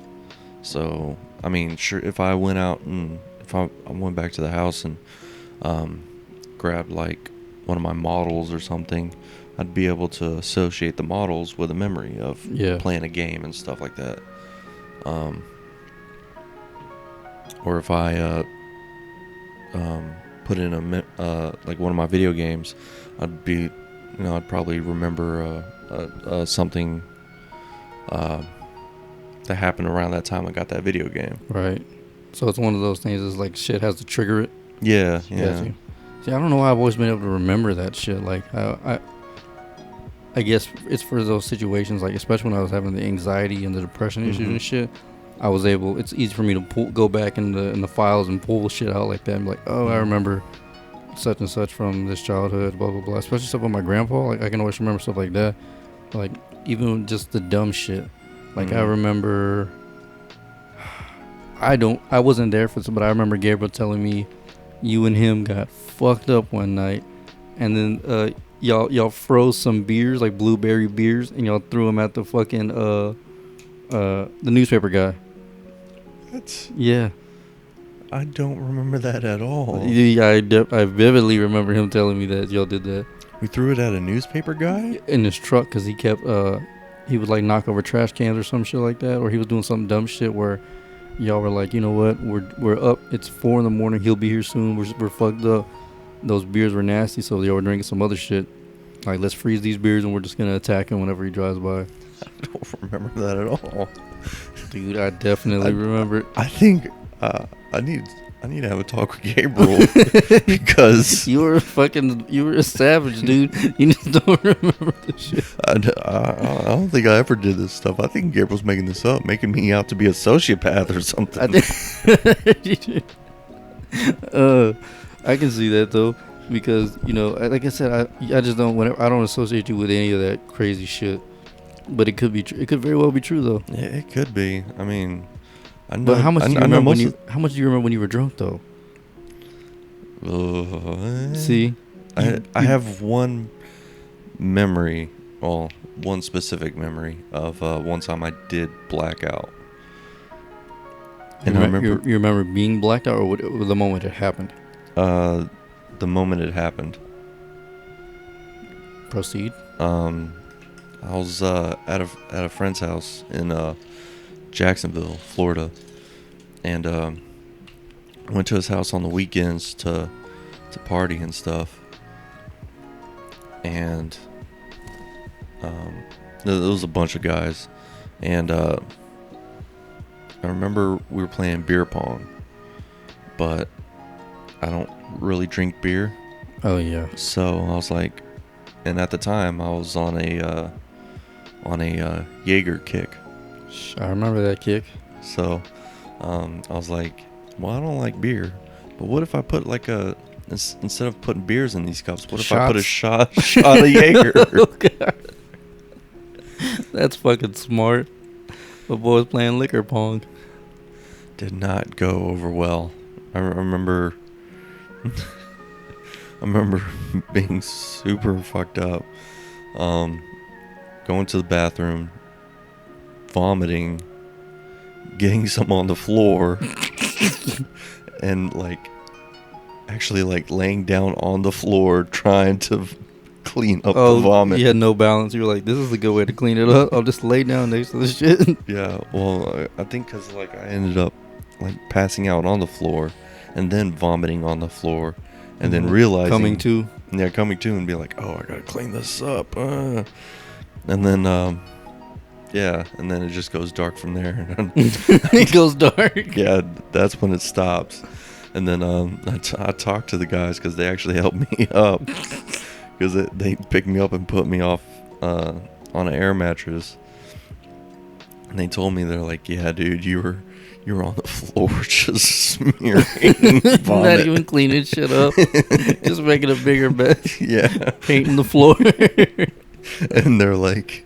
[SPEAKER 2] So I mean, sure, if I went out and if I went back to the house and grabbed like one of my models or something, I'd be able to associate the models with a memory of playing a game and stuff like that. Or if I put in like one of my video games, I'd probably remember something that happened around that time I got that video game.
[SPEAKER 1] Right. So it's one of those things. It's like shit has to trigger it.
[SPEAKER 2] Yeah.
[SPEAKER 1] See, I don't know why I've always been able to remember that shit. Like I guess it's for those situations, like especially when I was having the anxiety and the depression issues and shit. I was able. It's easy for me to go back in the files and pull shit out like that. And be like, oh, I remember such and such from this childhood, blah blah blah. Especially stuff with my grandpa. Like I can always remember stuff like that. Like even just the dumb shit. Like I remember. I wasn't there for this, but I remember Gabriel telling me, you and him got fucked up one night, and then y'all froze some beers, like blueberry beers, and y'all threw them at the fucking the newspaper guy.
[SPEAKER 2] What?
[SPEAKER 1] Yeah.
[SPEAKER 2] I don't remember that at all.
[SPEAKER 1] Yeah, I vividly remember him telling me that y'all did that.
[SPEAKER 2] We threw it at a newspaper guy?
[SPEAKER 1] In his truck, because he kept, he would like knock over trash cans or some shit like that, or he was doing some dumb shit where y'all were like, you know what, we're up, it's 4 a.m, he'll be here soon, we're fucked up. Those beers were nasty, so y'all were drinking some other shit. Like, let's freeze these beers and we're just gonna attack him whenever he drives by.
[SPEAKER 2] I don't remember that at all.
[SPEAKER 1] Dude, I definitely remember it.
[SPEAKER 2] I think I need to have a talk with Gabriel because
[SPEAKER 1] you were a savage, dude. You just don't remember this shit.
[SPEAKER 2] I don't think I ever did this stuff. I think Gabriel's making this up, making me out to be a sociopath or something.
[SPEAKER 1] I can see that though, because like I said, I just don't. I don't associate you with any of that crazy shit. But it could be. It could very well be true though.
[SPEAKER 2] Yeah, it could be. I mean, I know.
[SPEAKER 1] But how much do you remember when you were drunk though? See,
[SPEAKER 2] I have one memory. Well, one specific memory of one time I did black out.
[SPEAKER 1] And I remember. You remember being blacked out, or the moment it happened?
[SPEAKER 2] The moment it happened.
[SPEAKER 1] Proceed.
[SPEAKER 2] I was at a friend's house in Jacksonville, Florida, and went to his house on the weekends to party and stuff. And there was a bunch of guys, and I remember we were playing beer pong, but I don't really drink beer.
[SPEAKER 1] Oh yeah.
[SPEAKER 2] So I was like, and at the time I was on a Jaeger kick.
[SPEAKER 1] I remember that kick.
[SPEAKER 2] So I was like, well, I don't like beer, but what if I put like instead of putting beers in these cups, what if I put a shot of Jaeger?
[SPEAKER 1] Oh, God. That's fucking smart. The boys playing liquor pong.
[SPEAKER 2] Did not go over well. I remember being super fucked up. Going to the bathroom, vomiting, getting some on the floor, and actually laying down on the floor trying to clean up the vomit.
[SPEAKER 1] You had no balance. You were like, this is a good way to clean it up. I'll just lay down next to the shit.
[SPEAKER 2] Yeah, well, I think because I ended up passing out on the floor and then vomiting on the floor and then realizing...
[SPEAKER 1] Coming to
[SPEAKER 2] and be like, oh, I gotta clean this up. And then, and then it just goes dark from there.
[SPEAKER 1] It goes dark.
[SPEAKER 2] Yeah, that's when it stops. And then I talked to the guys because they actually helped me up because they picked me up and put me off on an air mattress. And they told me, they're like, yeah, dude, you were on the floor just smearing vomit.
[SPEAKER 1] Not even cleaning shit up. Just making a bigger mess.
[SPEAKER 2] Yeah.
[SPEAKER 1] Painting the floor.
[SPEAKER 2] And they're like,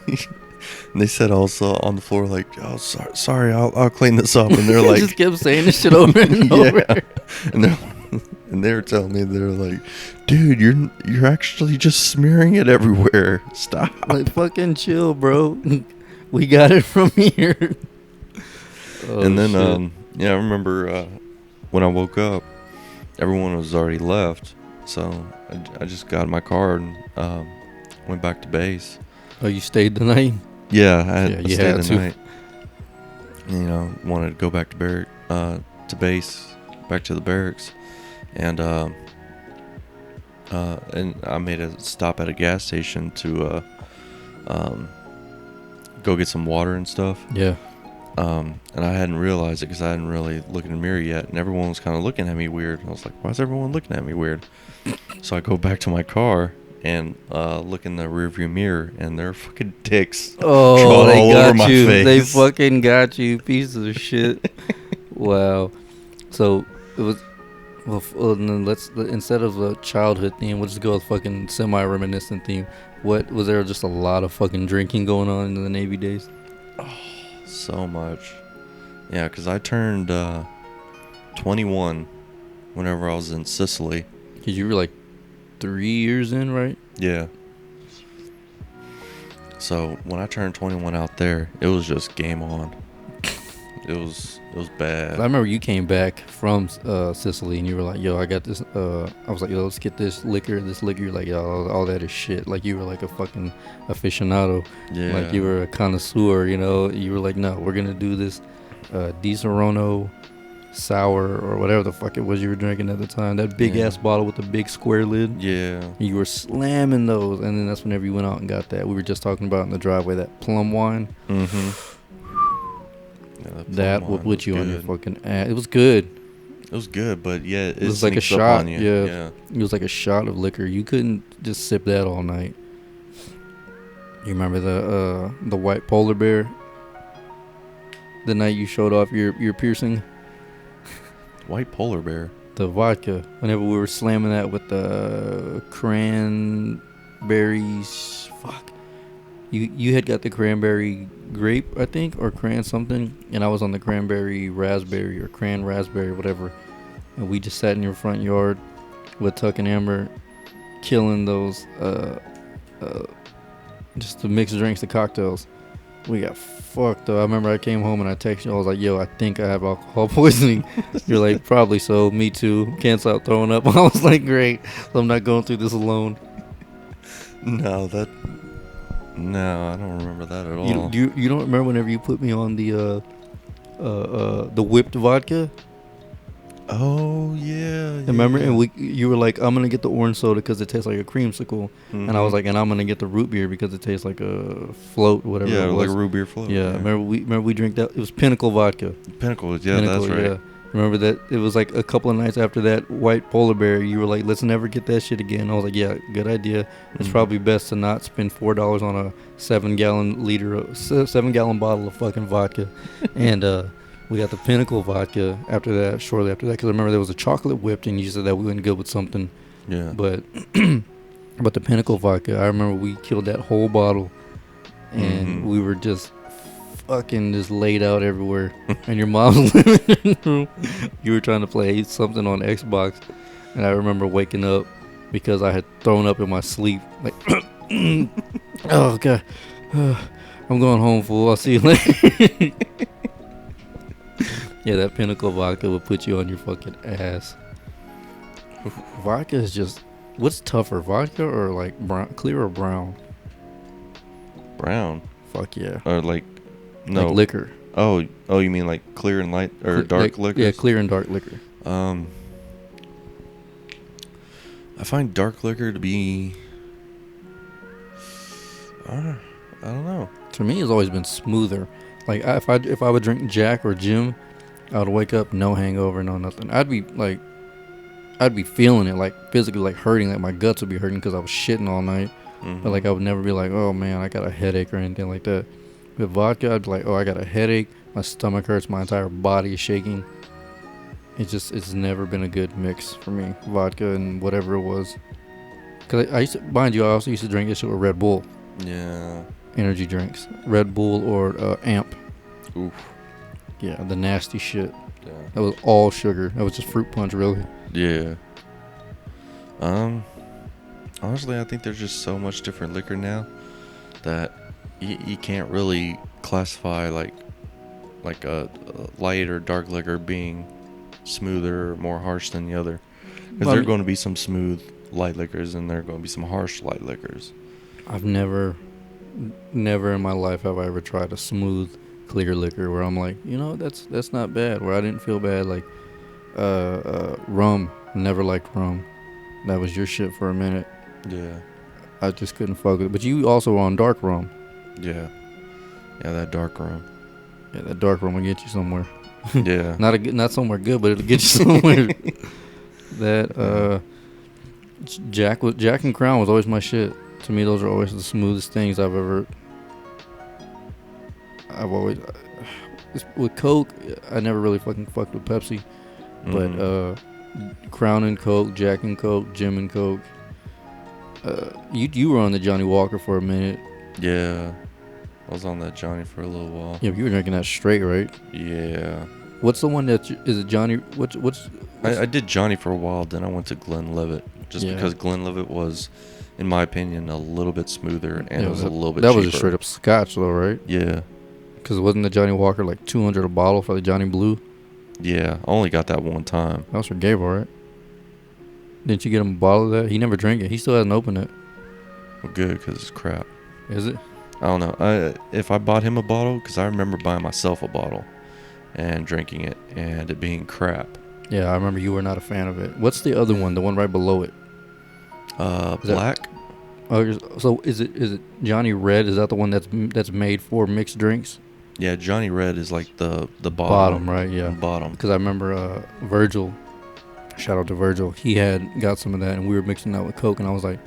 [SPEAKER 2] and they said also on the floor, like, oh, sorry, I'll clean this up. And they're like,
[SPEAKER 1] just kept saying this shit over and over.
[SPEAKER 2] And And they were telling me, they're like, dude, you're actually just smearing it everywhere. Stop.
[SPEAKER 1] Like, fucking chill, bro. We got it from here. Oh,
[SPEAKER 2] and then,
[SPEAKER 1] shit.
[SPEAKER 2] yeah, I remember when I woke up, everyone was already left. So I just got in my car and went back to base.
[SPEAKER 1] Oh, you stayed the night?
[SPEAKER 2] Yeah,
[SPEAKER 1] Yeah,
[SPEAKER 2] I
[SPEAKER 1] you
[SPEAKER 2] stayed
[SPEAKER 1] had
[SPEAKER 2] the
[SPEAKER 1] to.
[SPEAKER 2] night. You know, wanted to go back to to base, back to the barracks, and I made a stop at a gas station to go get some water and stuff.
[SPEAKER 1] Yeah.
[SPEAKER 2] And I hadn't realized it because I hadn't really looked in the mirror yet, and everyone was kind of looking at me weird. I was like, why is everyone looking at me weird? So I go back to my car and look in the rearview mirror, and there are fucking dicks
[SPEAKER 1] Oh,
[SPEAKER 2] crawling
[SPEAKER 1] they
[SPEAKER 2] all over
[SPEAKER 1] got
[SPEAKER 2] my
[SPEAKER 1] you.
[SPEAKER 2] face.
[SPEAKER 1] They fucking got you, piece of shit. Wow. So it was. Well, then instead of a childhood theme, we'll just go with fucking semi-reminiscent theme. What was there? Just a lot of fucking drinking going on in the Navy days.
[SPEAKER 2] So much. Yeah, because I turned 21 whenever I was in Sicily.
[SPEAKER 1] Cause you were like 3 years in, right?
[SPEAKER 2] Yeah. So when I turned 21 out there, it was just game on. It was bad.
[SPEAKER 1] I remember you came back from Sicily and you were like, "Yo, I got this." I was like, "Yo, let's get this liquor." You're like, "Yo, all that is shit." Like you were like a fucking aficionado.
[SPEAKER 2] Yeah.
[SPEAKER 1] Like you were a connoisseur. You know, you were like, "No, we're gonna do this Di Serono sour or whatever the fuck it was you were drinking at the time. That big ass bottle with the big square lid.
[SPEAKER 2] Yeah.
[SPEAKER 1] You were slamming those, and then that's whenever you went out and got that. We were just talking about in the driveway that plum wine.
[SPEAKER 2] Mm-hmm. Yeah,
[SPEAKER 1] That would put you on your fucking ass. It was good.
[SPEAKER 2] It was good, but yeah,
[SPEAKER 1] It was like a
[SPEAKER 2] sneaks up
[SPEAKER 1] shot.
[SPEAKER 2] on you.
[SPEAKER 1] Yeah. It was like a shot of liquor. You couldn't just sip that all night. You remember the white polar bear? The night you showed off your piercing?
[SPEAKER 2] White polar bear.
[SPEAKER 1] The vodka. Whenever we were slamming that with the cranberries. Fuck. You had got the cranberry grape, I think, or cran something, and I was on the cranberry raspberry or cran raspberry, whatever. And we just sat in your front yard with Tuck and Amber, killing those just the mixed drinks, the cocktails. We got fucked up. I remember I came home and I texted you. I was like, "Yo, I think I have alcohol poisoning." You're like, "Probably so." Me too. Can't stop throwing up. I was like, "Great. So I'm not going through this alone."
[SPEAKER 2] No, I don't remember that at all.
[SPEAKER 1] You don't remember whenever you put me on the whipped vodka?
[SPEAKER 2] Oh yeah.
[SPEAKER 1] Remember?
[SPEAKER 2] yeah.
[SPEAKER 1] And you were like, "I'm gonna get the orange soda because it tastes like a creamsicle," and I was like, "And I'm gonna get the root beer because it tastes like a float, whatever."
[SPEAKER 2] yeah,
[SPEAKER 1] it was.
[SPEAKER 2] like a root beer float.
[SPEAKER 1] Yeah, remember we drank that. It was Pinnacle vodka.
[SPEAKER 2] Pinnacle. Yeah, that's right.
[SPEAKER 1] Yeah. Remember that? It was like a couple of nights after that white polar bear. You were like, "Let's never get that shit again." I was like, "Yeah, good idea. It's probably best to not spend $4 on a 7-gallon bottle of fucking vodka." And we got the Pinnacle vodka after that, shortly after that, because I remember there was a chocolate whipped, and you said that we wouldn't go with something.
[SPEAKER 2] Yeah.
[SPEAKER 1] But but the Pinnacle vodka, I remember we killed that whole bottle, and we were just fucking just laid out everywhere. And your mom was living in the room. You were trying to play something on Xbox, and I remember waking up because I had thrown up in my sleep. Like, oh god, I'm going home, fool. I'll see you later. Yeah, that Pinnacle vodka would put you on your fucking ass. Vodka is just, what's tougher, vodka or like brown, clear or brown?
[SPEAKER 2] Brown.
[SPEAKER 1] Fuck yeah.
[SPEAKER 2] Or like, no.
[SPEAKER 1] Like liquor.
[SPEAKER 2] Oh, you mean like clear and light or dark liquor?
[SPEAKER 1] Yeah, clear and dark liquor.
[SPEAKER 2] I find dark liquor to be, I don't know.
[SPEAKER 1] To me, it's always been smoother. Like if I would drink Jack or Jim, I would wake up no hangover, no nothing. I'd be feeling it, like physically, like hurting, like my guts would be hurting because I was shitting all night. But like I would never be like, "Oh man, I got a headache" or anything like that. With vodka, I'd be like, "Oh, I got a headache. My stomach hurts. My entire body is shaking." It's never been a good mix for me, vodka and whatever it was. Cause I used to, mind you, I also used to drink this shit with Red Bull.
[SPEAKER 2] Yeah.
[SPEAKER 1] Energy drinks, Red Bull or Amp.
[SPEAKER 2] Oof.
[SPEAKER 1] Yeah, the nasty shit.
[SPEAKER 2] Yeah.
[SPEAKER 1] That was all sugar. That was just fruit punch, really.
[SPEAKER 2] Yeah. Um, honestly, I think there's just so much different liquor now that you can't really classify like a light or dark liquor being smoother or more harsh than the other. Because
[SPEAKER 1] Well,
[SPEAKER 2] there are going to be some smooth light liquors and there are going to be some harsh light liquors.
[SPEAKER 1] I've never in my life have I ever tried a smooth, clear liquor where I'm like, that's not bad. Where I didn't feel bad. Like, rum. Never liked rum. That was your shit for a minute.
[SPEAKER 2] Yeah.
[SPEAKER 1] I just couldn't fuck with it. But you also were on dark rum.
[SPEAKER 2] Yeah. Yeah, that dark rum.
[SPEAKER 1] Yeah, that dark rum will get you somewhere.
[SPEAKER 2] Yeah.
[SPEAKER 1] Not somewhere good, but it'll get you somewhere. That Jack and Crown was always my shit. To me, those are always the smoothest things I've always with Coke. I never really fucking fucked with Pepsi, but Crown and Coke, Jack and Coke, Jim and Coke. You were on the Johnny Walker for a minute.
[SPEAKER 2] Yeah. I was on that Johnny for a little while.
[SPEAKER 1] Yeah, but you were drinking that straight, right?
[SPEAKER 2] Yeah.
[SPEAKER 1] What's the one is it Johnny? What's
[SPEAKER 2] I did Johnny for a while, then I went to Glenlivet. Just because Glenlivet was, in my opinion, a little bit smoother and it was a little bit cheaper.
[SPEAKER 1] That was a straight up Scotch though, right?
[SPEAKER 2] Yeah.
[SPEAKER 1] Because wasn't the Johnny Walker like $200 a bottle for the Johnny Blue?
[SPEAKER 2] Yeah, I only got that one time.
[SPEAKER 1] That was for Gabriel, right? Didn't you get him a bottle of that? He never drank it. He still hasn't opened it.
[SPEAKER 2] Well, good, because it's crap.
[SPEAKER 1] Is it?
[SPEAKER 2] I don't know. If I bought him a bottle, because I remember buying myself a bottle and drinking it and it being crap.
[SPEAKER 1] Yeah, I remember you were not a fan of it. What's the other one? The one right below it?
[SPEAKER 2] Black?
[SPEAKER 1] So is it Johnny Red? Is that the one that's made for mixed drinks?
[SPEAKER 2] Yeah, Johnny Red is like the
[SPEAKER 1] Bottom, right? Yeah.
[SPEAKER 2] Bottom.
[SPEAKER 1] Because I remember Virgil, shout out to Virgil, he had got some of that and we were mixing that with Coke and I was like,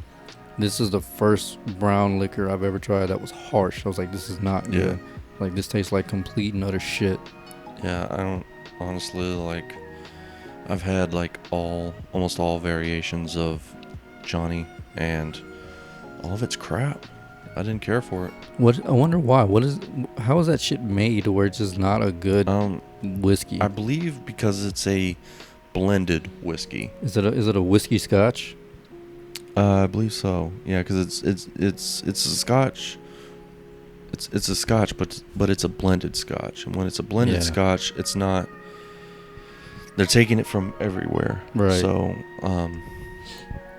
[SPEAKER 1] this is the first brown liquor I've ever tried that was harsh. I was like, this is not good. Like, this tastes like complete and utter shit.
[SPEAKER 2] Yeah, I don't, honestly, like, I've had like almost all variations of Johnny and all of it's crap. I didn't care for it.
[SPEAKER 1] I wonder why. How is that shit made to where it's just not a good whiskey?
[SPEAKER 2] I believe because it's a blended whiskey.
[SPEAKER 1] Is it a whiskey Scotch?
[SPEAKER 2] I believe so. Yeah, because it's a Scotch. It's a Scotch, but it's a blended Scotch. And when it's a blended Scotch, it's not. They're taking it from everywhere.
[SPEAKER 1] Right.
[SPEAKER 2] So,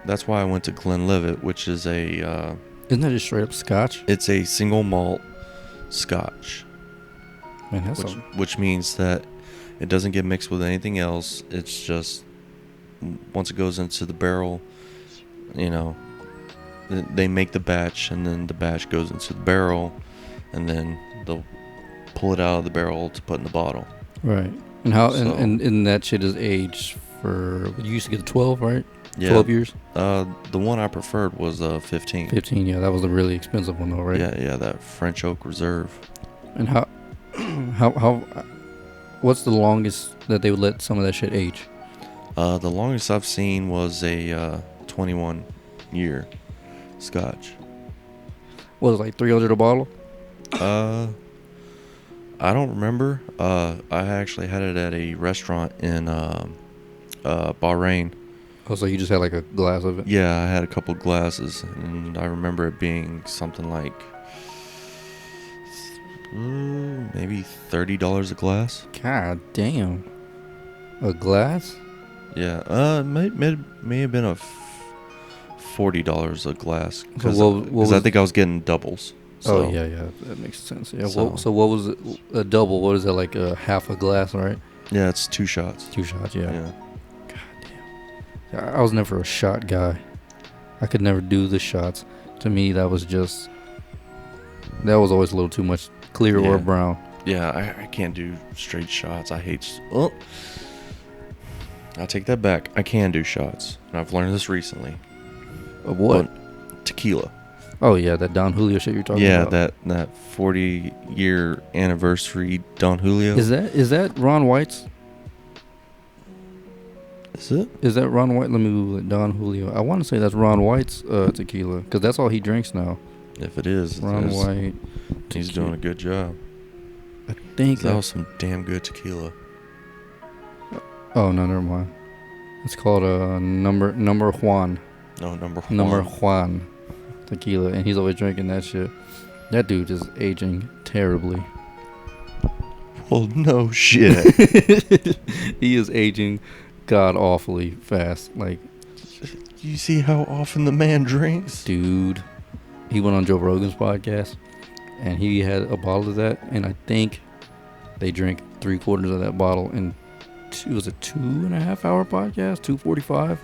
[SPEAKER 2] that's why I went to Glenlivet, which is a.
[SPEAKER 1] Isn't that just straight up Scotch?
[SPEAKER 2] It's a single malt Scotch.
[SPEAKER 1] Man,
[SPEAKER 2] which means that it doesn't get mixed with anything else. It's just once it goes into the barrel, they make the batch, and then the batch goes into the barrel, and then they'll pull it out of the barrel to put in the bottle.
[SPEAKER 1] Right. And how and that shit is aged for. You used to get the 12, right?
[SPEAKER 2] Yeah.
[SPEAKER 1] 12 years.
[SPEAKER 2] The one I preferred was 15.
[SPEAKER 1] 15. Yeah, that was the really expensive one though, right?
[SPEAKER 2] Yeah, that French Oak Reserve.
[SPEAKER 1] And how what's the longest that they would let some of that shit age?
[SPEAKER 2] The longest I've seen was a 21-year Scotch.
[SPEAKER 1] What was it, like $300 a bottle?
[SPEAKER 2] I don't remember. I actually had it at a restaurant in Bahrain.
[SPEAKER 1] Oh, so you just had like a glass of it?
[SPEAKER 2] Yeah, I had a couple glasses, and I remember it being something like maybe $30 a glass.
[SPEAKER 1] God damn. A glass?
[SPEAKER 2] Yeah, may have been $40 a glass
[SPEAKER 1] because
[SPEAKER 2] I think I was getting doubles. So.
[SPEAKER 1] Oh yeah, that makes sense. Yeah.
[SPEAKER 2] So
[SPEAKER 1] what was it, a double? What is that, like a half a glass, right?
[SPEAKER 2] Yeah, it's 2 shots.
[SPEAKER 1] 2 shots, yeah.
[SPEAKER 2] Yeah.
[SPEAKER 1] God damn. I was never a shot guy. I could never do the shots. To me, that was always a little too much clear or brown.
[SPEAKER 2] Yeah, I can't do straight shots. I hate. Oh, I take that back. I can do shots, and I've learned this recently.
[SPEAKER 1] Of what?
[SPEAKER 2] But tequila.
[SPEAKER 1] Oh yeah, that Don Julio shit you're talking about.
[SPEAKER 2] Yeah, that 40-year anniversary Don Julio.
[SPEAKER 1] Is that Ron White's?
[SPEAKER 2] Is it?
[SPEAKER 1] Is that Ron White? Let me Google it. Don Julio. I want to say that's Ron White's tequila, because that's all he drinks now.
[SPEAKER 2] If it is,
[SPEAKER 1] Ron White.
[SPEAKER 2] He's doing a good job.
[SPEAKER 1] I think
[SPEAKER 2] that was some damn good tequila.
[SPEAKER 1] Oh no, never mind. It's called number Juan.
[SPEAKER 2] No, number one.
[SPEAKER 1] Number Juan tequila, and he's always drinking that shit. That dude is aging terribly.
[SPEAKER 2] Well, no shit.
[SPEAKER 1] He is aging god awfully fast. Like,
[SPEAKER 2] You see how often the man drinks?
[SPEAKER 1] dude, he went on Joe Rogan's podcast, and he had a bottle of that, and I think they drank 3/4 of that bottle in it was a 2.5 hour podcast, 2:45.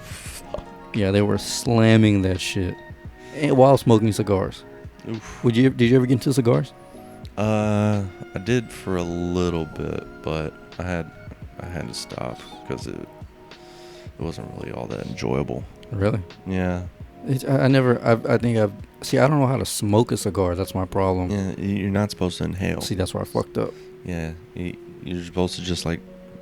[SPEAKER 1] Yeah, they were slamming that shit, and while smoking cigars.
[SPEAKER 2] Oof.
[SPEAKER 1] Did you ever get into cigars?
[SPEAKER 2] I did for a little bit, but I had to stop because it wasn't really all that enjoyable.
[SPEAKER 1] Really?
[SPEAKER 2] Yeah.
[SPEAKER 1] I think I don't know how to smoke a cigar. That's my problem.
[SPEAKER 2] Yeah, you're not supposed to inhale.
[SPEAKER 1] See, that's where I fucked up.
[SPEAKER 2] Yeah, you're supposed to just like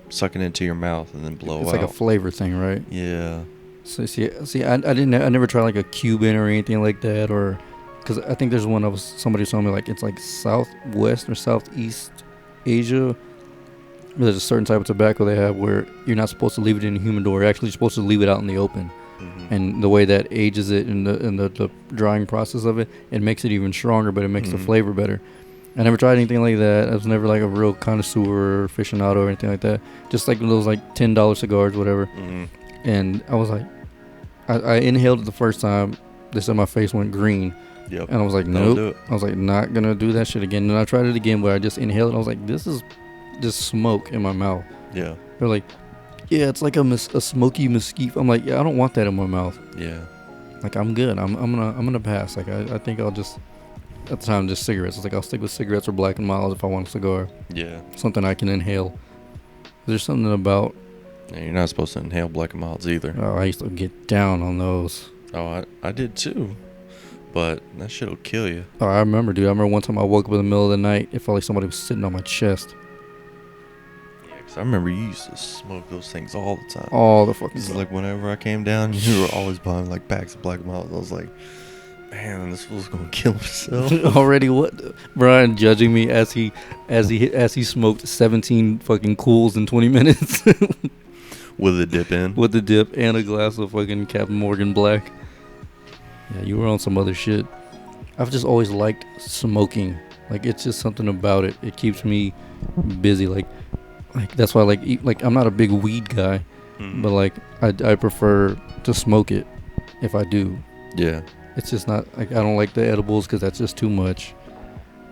[SPEAKER 2] suck it into your mouth and then blow
[SPEAKER 1] It's
[SPEAKER 2] out.
[SPEAKER 1] like a flavor thing, right?
[SPEAKER 2] Yeah.
[SPEAKER 1] So I never tried like a Cuban or anything like that, or because I think there's one of somebody told me like it's like Southwest or Southeast Asia. There's a certain type of tobacco they have where you're not supposed to leave it in a humidor. You're actually supposed to leave it out in the open.
[SPEAKER 2] Mm-hmm.
[SPEAKER 1] And the way that ages it and the drying process of it, it makes it even stronger, but it makes the flavor better. I never tried anything like that. I was never like a real connoisseur or aficionado or anything like that. Just like those like $10 cigars, whatever.
[SPEAKER 2] Mm-hmm.
[SPEAKER 1] And I was like, I inhaled it the first time. They said my face went green.
[SPEAKER 2] Yep.
[SPEAKER 1] And I was like,
[SPEAKER 2] That'll
[SPEAKER 1] nope.
[SPEAKER 2] do it.
[SPEAKER 1] I was like, not gonna do that shit again. And I tried it again, but I just inhaled it. I was like, this is just smoke in my mouth.
[SPEAKER 2] Yeah.
[SPEAKER 1] They're like, yeah, it's like a smoky mesquite. I'm like, yeah, I don't want that in my mouth.
[SPEAKER 2] Yeah.
[SPEAKER 1] Like, I'm good. I'm gonna pass. Like, I think I'll just, at the time, just cigarettes. It's like I'll stick with cigarettes or Black and Milds if I want a cigar.
[SPEAKER 2] Yeah.
[SPEAKER 1] Something I can inhale. There's something about.
[SPEAKER 2] Yeah, you're not supposed to inhale Black and Milds either.
[SPEAKER 1] Oh, I used to get down on those.
[SPEAKER 2] Oh, I did too. But that shit'll kill you.
[SPEAKER 1] Oh, I remember, dude. I remember one time I woke up in the middle of the night. It felt like somebody was sitting on my chest.
[SPEAKER 2] Yeah, 'cause I remember you used to smoke those things all the time.
[SPEAKER 1] All the fucking
[SPEAKER 2] It's
[SPEAKER 1] time.
[SPEAKER 2] like whenever I came down, you were always buying like packs of Black and Milds. I was like, man, this fool's gonna kill himself.
[SPEAKER 1] Already, what? Brian judging me as he smoked 17 fucking Cools in 20 minutes
[SPEAKER 2] With a dip in.
[SPEAKER 1] with the dip and a glass of fucking Captain Morgan Black. Yeah, you were on some other shit. I've just always liked smoking. Like, it's just something about it. It keeps me busy. Like that's why I like eat. Like, I'm not a big weed guy, but like I prefer to smoke it if I do.
[SPEAKER 2] Yeah.
[SPEAKER 1] It's just not like I don't like the edibles because that's just too much.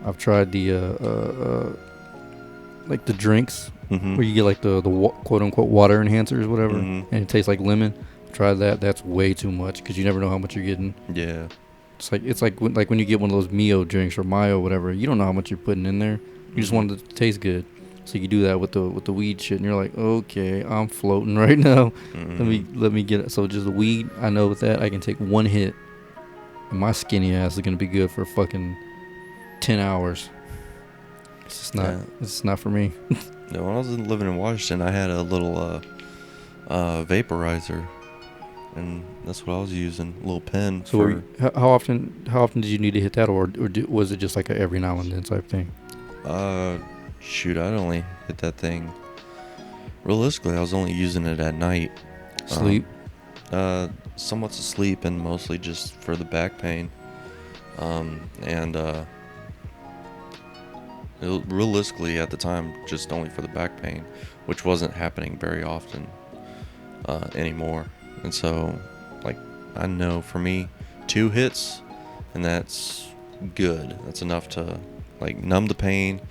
[SPEAKER 1] I've tried the like the drinks
[SPEAKER 2] Mm-hmm.
[SPEAKER 1] where you get like the quote unquote water enhancers, whatever,
[SPEAKER 2] Mhm.
[SPEAKER 1] and it tastes like lemon. Tried that. That's way too much because you never know how much you're getting.
[SPEAKER 2] Yeah.
[SPEAKER 1] It's like when you get one of those Mio drinks or Mayo, whatever. You don't know how much you're putting in there. You just want it to taste good. So you do that with the weed shit, and you're like, okay, I'm floating right now.
[SPEAKER 2] Mm-hmm.
[SPEAKER 1] Let me get it. So just the weed, I know with that I can take one hit, and my skinny ass is gonna be good for fucking 10 hours. It's just not.
[SPEAKER 2] Yeah.
[SPEAKER 1] It's not for me.
[SPEAKER 2] No, when I was living in Washington, I had a little vaporizer, and that's what I was using. A little pen.
[SPEAKER 1] So how often did you need to hit that, or was it just like a every now and then type thing?
[SPEAKER 2] Shoot, I'd only hit that thing. Realistically, I was only using it at night.
[SPEAKER 1] Sleep.
[SPEAKER 2] Somewhat to sleep, and mostly just for the back pain. Realistically, at the time, just only for the back pain, which wasn't happening very often anymore. And so, like, I know for me, 2 hits, and that's good. That's enough to, like, numb the pain,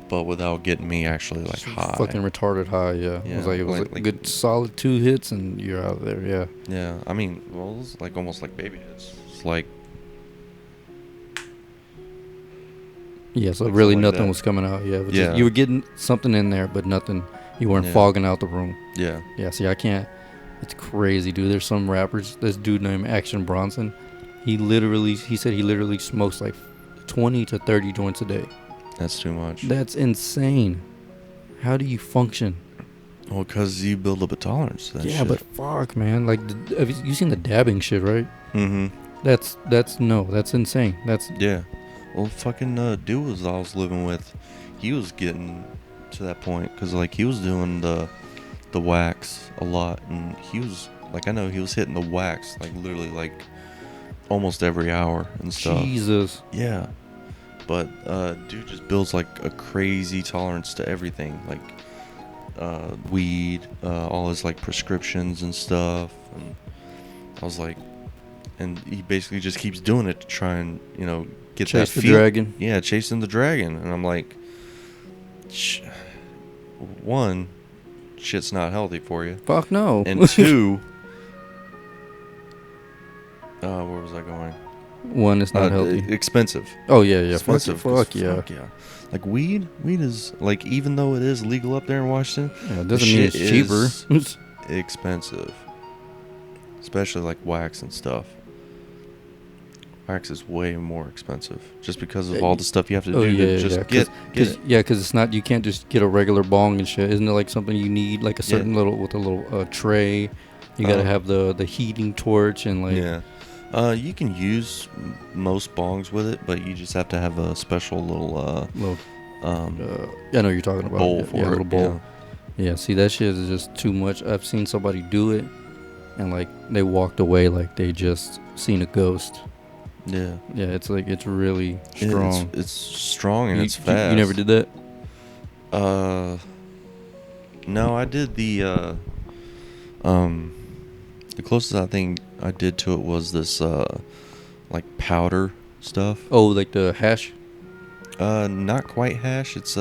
[SPEAKER 2] but without getting me actually, like, high.
[SPEAKER 1] Fucking retarded high, yeah.
[SPEAKER 2] Yeah,
[SPEAKER 1] It was
[SPEAKER 2] like-
[SPEAKER 1] a good solid 2 hits and you're out of there, yeah.
[SPEAKER 2] Yeah, I mean, well, it's like almost like baby hits. It's like,
[SPEAKER 1] Yeah, so
[SPEAKER 2] Like
[SPEAKER 1] really
[SPEAKER 2] something like
[SPEAKER 1] nothing
[SPEAKER 2] that.
[SPEAKER 1] was coming out, yeah. But
[SPEAKER 2] Yeah.
[SPEAKER 1] you were getting something in there, but nothing. You weren't
[SPEAKER 2] Yeah.
[SPEAKER 1] fogging out the room.
[SPEAKER 2] yeah.
[SPEAKER 1] Yeah, see, I can't. It's crazy, dude. There's some rappers. This dude named Action Bronson. He said he literally smokes like 20 to 30 joints a day.
[SPEAKER 2] That's too much.
[SPEAKER 1] That's insane. How do you function?
[SPEAKER 2] Well, because you build up a tolerance to that
[SPEAKER 1] Yeah,
[SPEAKER 2] shit.
[SPEAKER 1] but fuck, man. Like, have you seen the dabbing shit, right?
[SPEAKER 2] Mm-hmm.
[SPEAKER 1] That's insane. That's
[SPEAKER 2] Yeah. Well, fucking dude was I was living with, he was getting to that point because like he was doing the the wax a lot, and he was like, I know he was hitting the wax like literally like almost every hour and stuff.
[SPEAKER 1] Jesus.
[SPEAKER 2] Yeah, but dude just builds like a crazy tolerance to everything, like weed, all his like prescriptions and stuff. And I was like, and he basically just keeps doing it to try and get
[SPEAKER 1] Chase
[SPEAKER 2] that
[SPEAKER 1] the dragon.
[SPEAKER 2] Yeah, chasing the dragon. And I'm like, one, shit's not healthy for you,
[SPEAKER 1] Fuck no.
[SPEAKER 2] and two, where was I going?
[SPEAKER 1] One, it's not healthy.
[SPEAKER 2] Expensive.
[SPEAKER 1] Oh yeah, yeah.
[SPEAKER 2] Expensive.
[SPEAKER 1] Fuck yeah.
[SPEAKER 2] Fuck yeah. Like weed is like, even though it is legal up there in Washington,
[SPEAKER 1] Yeah, it doesn't mean it's cheaper.
[SPEAKER 2] expensive, especially like wax and stuff. Wax is way more expensive just because of all the stuff you have to do to just get it.
[SPEAKER 1] Yeah, because it's not, you can't just get a regular bong and shit. Isn't it like something you need, like a certain with a little tray? You gotta have the heating torch and like.
[SPEAKER 2] Yeah. You can use most bongs with it, but you just have to have a special little
[SPEAKER 1] I know what you're talking about.
[SPEAKER 2] bowl for it.
[SPEAKER 1] A little bowl. Yeah, see, that shit is just too much. I've seen somebody do it, and like they walked away like they just seen a ghost.
[SPEAKER 2] Yeah.
[SPEAKER 1] Yeah, it's like, it's really strong.
[SPEAKER 2] It's strong and it's fast.
[SPEAKER 1] You never did that?
[SPEAKER 2] No, I did the closest I think I did to it was this like powder stuff.
[SPEAKER 1] Oh, like the hash?
[SPEAKER 2] Not quite hash. It's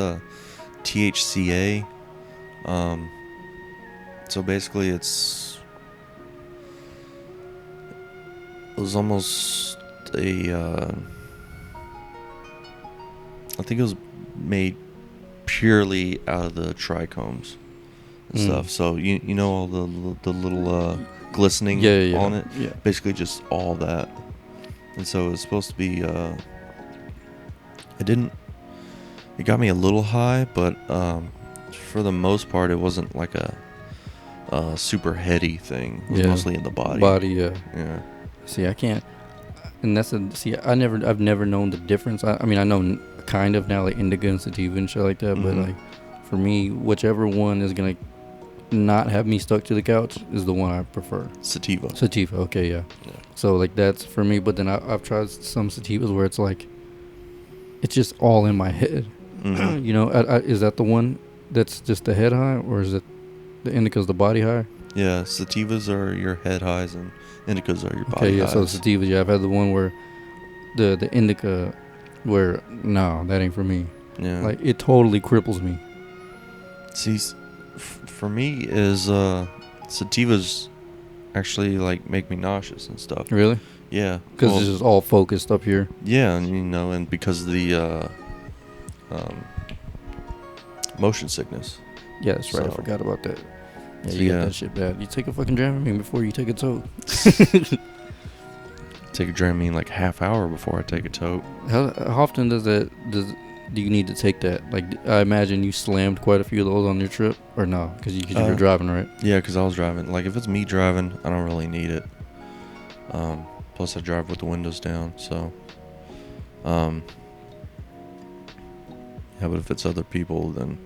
[SPEAKER 2] THCA. So basically it was almost I think it was made purely out of the trichomes and stuff. So you know all the little glistening on it.
[SPEAKER 1] Yeah.
[SPEAKER 2] Basically just all that. And so it was supposed to be it got me a little high, but for the most part it wasn't like a super heady thing. It was mostly in the body. Yeah.
[SPEAKER 1] See, I can't, and I've never known the difference. I mean, I know kind of now, like indica and sativa and shit like that, but like for me, whichever one is gonna not have me stuck to the couch is the one I prefer.
[SPEAKER 2] Sativa,
[SPEAKER 1] okay, yeah. So like that's for me, but then I've tried some sativas where it's like, it's just all in my head. You know, is that the one that's just the head high, or is it the indica's the body high?
[SPEAKER 2] Yeah, sativas are your head highs and indicas are your body highs.
[SPEAKER 1] So sativas, I've had the one where the indica, where no, that ain't for me.
[SPEAKER 2] Yeah,
[SPEAKER 1] like it totally cripples me.
[SPEAKER 2] See, for me is sativas actually like make me nauseous and stuff.
[SPEAKER 1] Really?
[SPEAKER 2] Yeah,
[SPEAKER 1] because it's just all focused up here.
[SPEAKER 2] Yeah, and and because of the motion sickness.
[SPEAKER 1] Yeah, that's right. I forgot about that. Yeah,
[SPEAKER 2] So
[SPEAKER 1] you got that shit bad. You take a fucking Dramamine before you take a toke.
[SPEAKER 2] Take a Dramamine like half hour before I take a toke.
[SPEAKER 1] How often do you need to take that? Like, I imagine you slammed quite a few of those on your trip, or no? Because you were driving, right?
[SPEAKER 2] Yeah, because I was driving. Like, if it's me driving, I don't really need it. Plus, I drive with the windows down, so. Yeah, but if it's other people, then.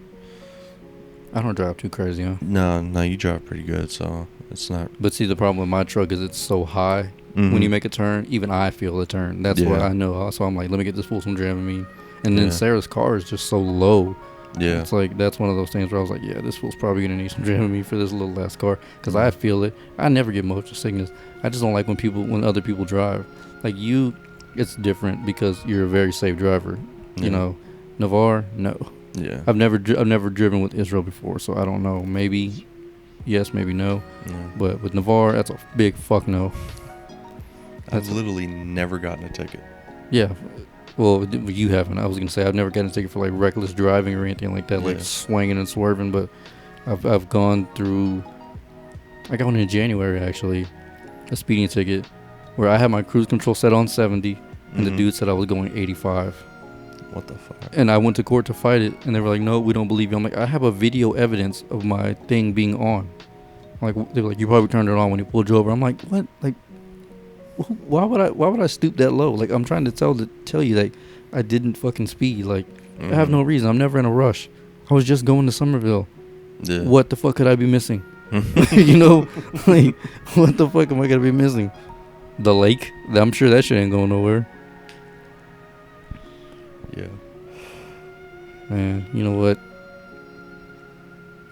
[SPEAKER 1] I don't drive too crazy, huh?
[SPEAKER 2] No, you drive pretty good, so it's not.
[SPEAKER 1] But see, the problem with my truck is it's so high. When you make a turn, even I feel the turn. That's what I know. So I'm like, let me get this fool some Dramamine. And then Sarah's car is just so low.
[SPEAKER 2] Yeah.
[SPEAKER 1] It's like, that's one of those things where I was like, yeah, this fool's probably going to need some Dramamine for this little last car. Because I feel it. I never get motion sickness. I just don't like when other people drive. Like you, it's different because you're a very safe driver.
[SPEAKER 2] Yeah.
[SPEAKER 1] You know, Navarre, no.
[SPEAKER 2] Yeah.
[SPEAKER 1] I've never driven with Israel before, so I don't know. Maybe yes, maybe no. But with Navarre, that's a big fuck no.
[SPEAKER 2] I've literally never gotten a ticket.
[SPEAKER 1] Yeah. Well, you haven't. I was going to say I've never gotten a ticket for like reckless driving or anything like that, like swinging and swerving, but I've gone through, I got one in January actually, a speeding ticket where I had my cruise control set on 70 and the dude said I was going 85.
[SPEAKER 2] What the fuck?
[SPEAKER 1] And I went to court to fight it, and they were like, no, we don't believe you. I'm like, I have a video evidence of my thing being on. Like, they were like, you probably turned it on when you pulled you over. I'm like, what? Like, why would I stoop that low? Like, I'm trying to tell you that I didn't fucking speed. Like, I have no reason. I'm never in a rush. I was just going to Somerville.
[SPEAKER 2] Yeah.
[SPEAKER 1] What the fuck could I be missing? You know, like, what the fuck am I gonna be missing? The lake? I'm sure that shit ain't going nowhere.
[SPEAKER 2] Yeah.
[SPEAKER 1] Man, you know what?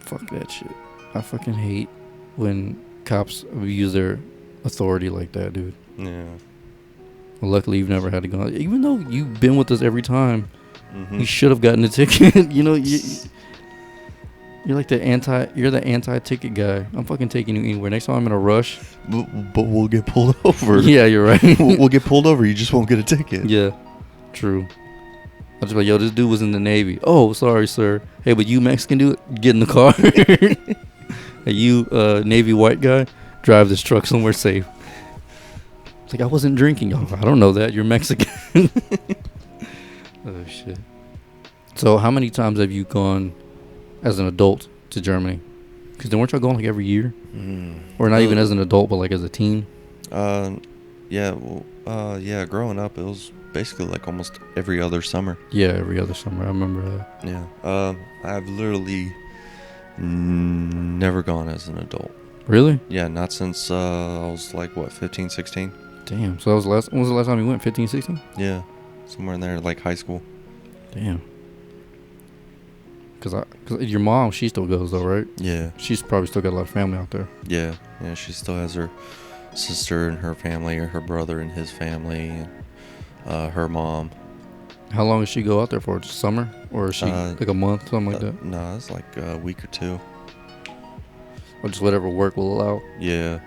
[SPEAKER 1] Fuck that shit. I fucking hate when cops abuse their authority like that, dude.
[SPEAKER 2] Yeah.
[SPEAKER 1] Well, luckily, you've never had to go. Even though you've been with us every time,
[SPEAKER 2] Mm-hmm.
[SPEAKER 1] you should have gotten a ticket. You know, you're like you're the anti-ticket guy. I'm fucking taking you anywhere. Next time I'm in a rush.
[SPEAKER 2] But we'll get pulled over.
[SPEAKER 1] Yeah, you're right.
[SPEAKER 2] we'll get pulled over. You just won't get a ticket.
[SPEAKER 1] Yeah, true. I'll just be like, yo, this dude was in the Navy. Oh, sorry, sir. Hey, but you Mexican dude, get in the car. Hey, you Navy white guy, drive this truck somewhere safe. It's like, I wasn't drinking. Oh, I don't know that. You're Mexican. Oh, shit. So how many times have you gone as an adult to Germany? Because then weren't y'all going like every year? Or not even as an adult, but like as a teen?
[SPEAKER 2] Yeah. Well, yeah. Growing up, it was basically like almost every other summer.
[SPEAKER 1] Yeah, every other summer. I remember that.
[SPEAKER 2] Yeah. I've literally never gone as an adult.
[SPEAKER 1] Really?
[SPEAKER 2] Yeah, not since I was like, what, 15, 16?
[SPEAKER 1] Damn. So that was when was the last time you went? 15, 16?
[SPEAKER 2] Yeah, somewhere in there, like high school.
[SPEAKER 1] Damn. Cause your mom, she still goes though, right?
[SPEAKER 2] Yeah.
[SPEAKER 1] She's probably still got a lot of family out there.
[SPEAKER 2] Yeah, she still has her sister and her family, or her brother and his family, and her mom.
[SPEAKER 1] How long does she go out there for? Just summer? Or is she like a month, something like that?
[SPEAKER 2] No, it's like a week or two.
[SPEAKER 1] Or just whatever work will allow?
[SPEAKER 2] Yeah.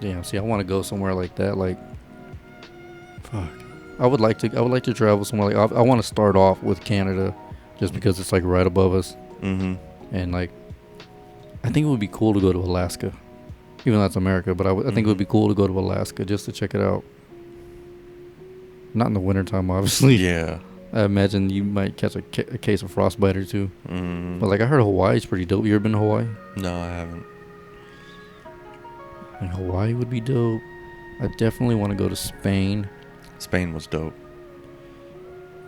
[SPEAKER 1] Damn, see, I want to go somewhere like that. Like, fuck. I would like to travel somewhere like, I want to start off with Canada just because it's like right above us.
[SPEAKER 2] Mm-hmm.
[SPEAKER 1] And like, I think it would be cool to go to Alaska. Even though that's America, but I think it would be cool to go to Alaska just to check it out. Not in the wintertime, obviously.
[SPEAKER 2] Yeah.
[SPEAKER 1] I imagine you might catch a case of frostbite or two.
[SPEAKER 2] Mm.
[SPEAKER 1] But like, I heard Hawaii's pretty dope. You ever been to Hawaii?
[SPEAKER 2] No, I haven't.
[SPEAKER 1] And Hawaii would be dope. I definitely want to go to Spain.
[SPEAKER 2] Spain was dope.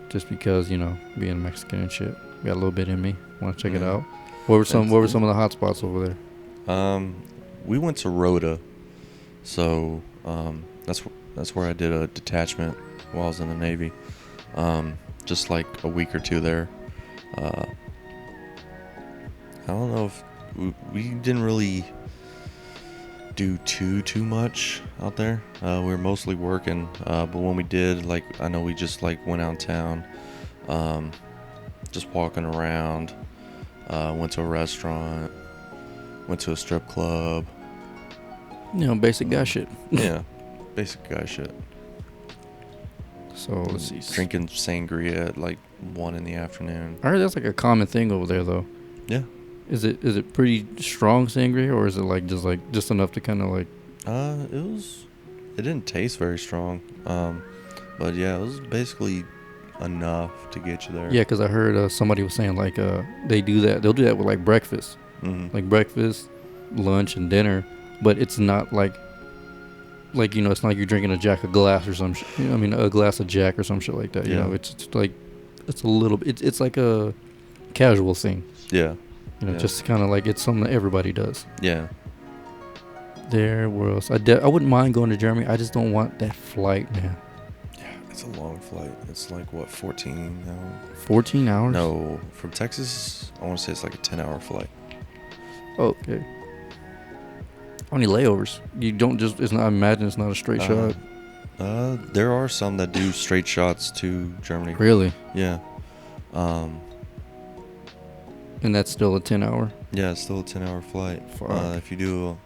[SPEAKER 1] Just because, you know, being Mexican and shit, got a little bit in me. Want to check it
[SPEAKER 2] Yeah.
[SPEAKER 1] out. What were some of the hot spots over there?
[SPEAKER 2] We went to Rota, so that's where I did a detachment while I was in the Navy. Just like a week or two there. I don't know if we didn't really do too much out there. We were mostly working, but when we did, like, I know we just like went out town, just walking around, went to a restaurant, went to a strip club.
[SPEAKER 1] You know, basic guy shit.
[SPEAKER 2] Yeah, basic guy shit.
[SPEAKER 1] So let's see.
[SPEAKER 2] Drinking sangria at like 1 in the afternoon.
[SPEAKER 1] I heard that's like a common thing over there, though.
[SPEAKER 2] Yeah.
[SPEAKER 1] Is it pretty strong sangria, or is it like just enough to kind of like?
[SPEAKER 2] It didn't taste very strong. But yeah, it was basically enough to get you there.
[SPEAKER 1] Yeah, because I heard somebody was saying like they do that. They'll do that with like breakfast,
[SPEAKER 2] Mm-hmm.
[SPEAKER 1] like breakfast, lunch, and dinner. But it's not like you know, it's not like you're drinking a Jack a glass or some shit. You know, I mean, a glass of Jack or some shit like that. You
[SPEAKER 2] Yeah.
[SPEAKER 1] know, it's like it's a little. It's like a casual thing.
[SPEAKER 2] Yeah.
[SPEAKER 1] You know,
[SPEAKER 2] Yeah.
[SPEAKER 1] just kind of like it's something that everybody does.
[SPEAKER 2] Yeah.
[SPEAKER 1] There, where else? I wouldn't mind going to Germany. I just don't want that flight, man.
[SPEAKER 2] Yeah, it's a long flight. It's like, what, 14 hours?
[SPEAKER 1] 14 hours?
[SPEAKER 2] No, from Texas, I want to say it's like a 10-hour flight.
[SPEAKER 1] Oh, okay. How many layovers? You don't just, it's not, I imagine it's not a straight shot.
[SPEAKER 2] There are some that do straight shots to Germany.
[SPEAKER 1] Really?
[SPEAKER 2] Yeah.
[SPEAKER 1] And that's still a 10-hour?
[SPEAKER 2] Yeah, it's still a 10-hour flight.
[SPEAKER 1] Fuck.
[SPEAKER 2] If you do,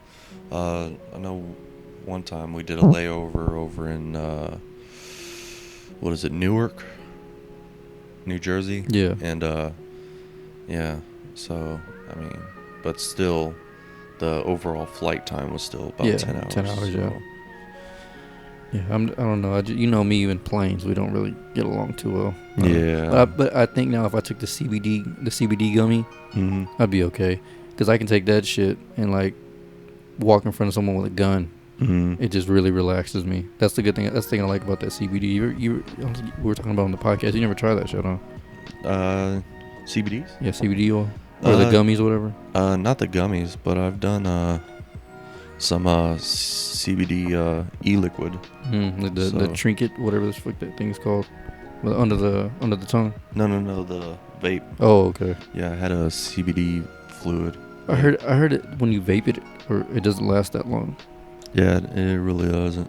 [SPEAKER 2] I know one time we did a layover over in, what is it, Newark, New Jersey?
[SPEAKER 1] Yeah.
[SPEAKER 2] And, yeah, so, I mean, but still, the overall flight time was still about 10 hours.
[SPEAKER 1] 10 hours,
[SPEAKER 2] so.
[SPEAKER 1] yeah. Yeah, I don't know. You know me, even planes, we don't really get along too well.
[SPEAKER 2] Yeah.
[SPEAKER 1] But I think now if I took the CBD gummy,
[SPEAKER 2] Mm-hmm.
[SPEAKER 1] I'd be okay. Because I can take that shit and, like, walk in front of someone with a gun.
[SPEAKER 2] Mm-hmm.
[SPEAKER 1] It just really relaxes me. That's the good thing. That's the thing I like about that CBD. We were talking about on the podcast. You never tried that shit, huh?
[SPEAKER 2] CBDs?
[SPEAKER 1] Yeah, CBD oil. Or the gummies or whatever?
[SPEAKER 2] Not the gummies, but I've done some CBD e-liquid.
[SPEAKER 1] Like the
[SPEAKER 2] So-
[SPEAKER 1] trinket, whatever the fuck that thing's called. Well, under the tongue.
[SPEAKER 2] No, the vape.
[SPEAKER 1] Oh, okay.
[SPEAKER 2] Yeah, I had a CBD fluid.
[SPEAKER 1] I heard it when you vape it, or it doesn't last that long.
[SPEAKER 2] Yeah, it really doesn't.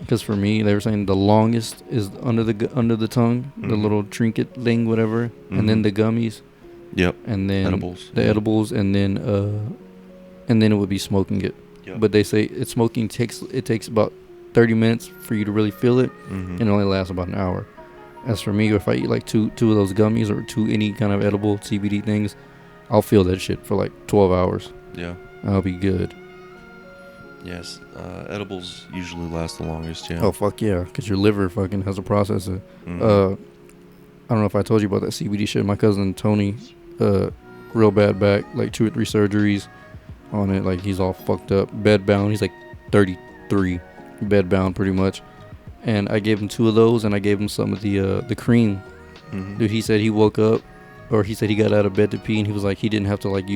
[SPEAKER 1] Because for me, they were saying the longest is under the tongue, the
[SPEAKER 2] Mhm.
[SPEAKER 1] little trinket thing, whatever, and then
[SPEAKER 2] Mhm.
[SPEAKER 1] the gummies,
[SPEAKER 2] Yep.
[SPEAKER 1] and then
[SPEAKER 2] Edibles.
[SPEAKER 1] the edibles, and then it would be smoking it.
[SPEAKER 2] Yep.
[SPEAKER 1] But they say smoking takes about 30 minutes for you to really feel it,
[SPEAKER 2] Mhm.
[SPEAKER 1] and it only lasts about an hour. As for me, if I eat like two of those gummies or any kind of edible CBD things, I'll feel that shit for like 12 hours.
[SPEAKER 2] Yeah.
[SPEAKER 1] I'll be good.
[SPEAKER 2] Yes. Edibles usually last the longest. Yeah.
[SPEAKER 1] Oh fuck yeah, because your liver fucking has to process it.
[SPEAKER 2] Mhm.
[SPEAKER 1] I don't know if I told you about that CBD shit. My cousin Tony, real bad back, like 2 or 3 surgeries on it. Like he's all fucked up, bed bound. He's like 33, bed bound pretty much. And I gave him 2 of those, and I gave him some of the cream.
[SPEAKER 2] Mhm.
[SPEAKER 1] Dude, he said he woke up, or he said he got out of bed to pee, and he was like, he didn't have to like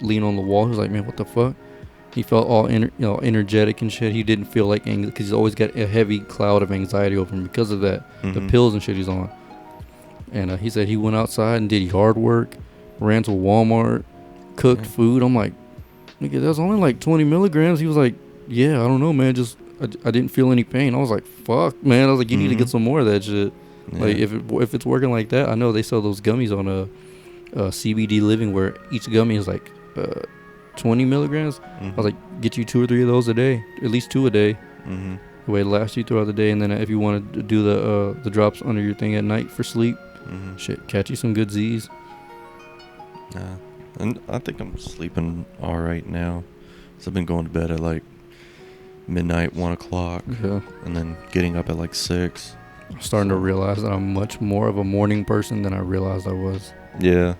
[SPEAKER 1] lean on the wall. He was like, man, what the fuck? He felt all energetic and shit. He didn't feel like angry because he's always got a heavy cloud of anxiety over him because of that, the
[SPEAKER 2] Mhm.
[SPEAKER 1] pills and shit he's on. And he said he went outside and did yard work, ran to Walmart, cooked
[SPEAKER 2] Yeah.
[SPEAKER 1] food. I'm like, nigga, that's only like 20 milligrams. He was like, yeah, I don't know, man. Just I didn't feel any pain. I was like, fuck, man. I was like, you need to get
[SPEAKER 2] Mhm.
[SPEAKER 1] some more of that shit.
[SPEAKER 2] Yeah.
[SPEAKER 1] Like if it's working like that, I know they sell those gummies on a CBD Living where each gummy is like 20 milligrams.
[SPEAKER 2] Mhm.
[SPEAKER 1] I was like, get you 2 or 3 of those a day, at least 2 a day.
[SPEAKER 2] Mhm.
[SPEAKER 1] The way it lasts you throughout the day, and then if you want to do the drops under your thing at night for sleep,
[SPEAKER 2] Mhm.
[SPEAKER 1] shit, catch you some good Z's.
[SPEAKER 2] Yeah. And I think I'm sleeping all right now. So I've been going to bed at like midnight, 1 o'clock,
[SPEAKER 1] Yeah,
[SPEAKER 2] and then getting up at like 6.
[SPEAKER 1] I'm starting to realize that I'm much more of a morning person than I realized I was.
[SPEAKER 2] Yeah.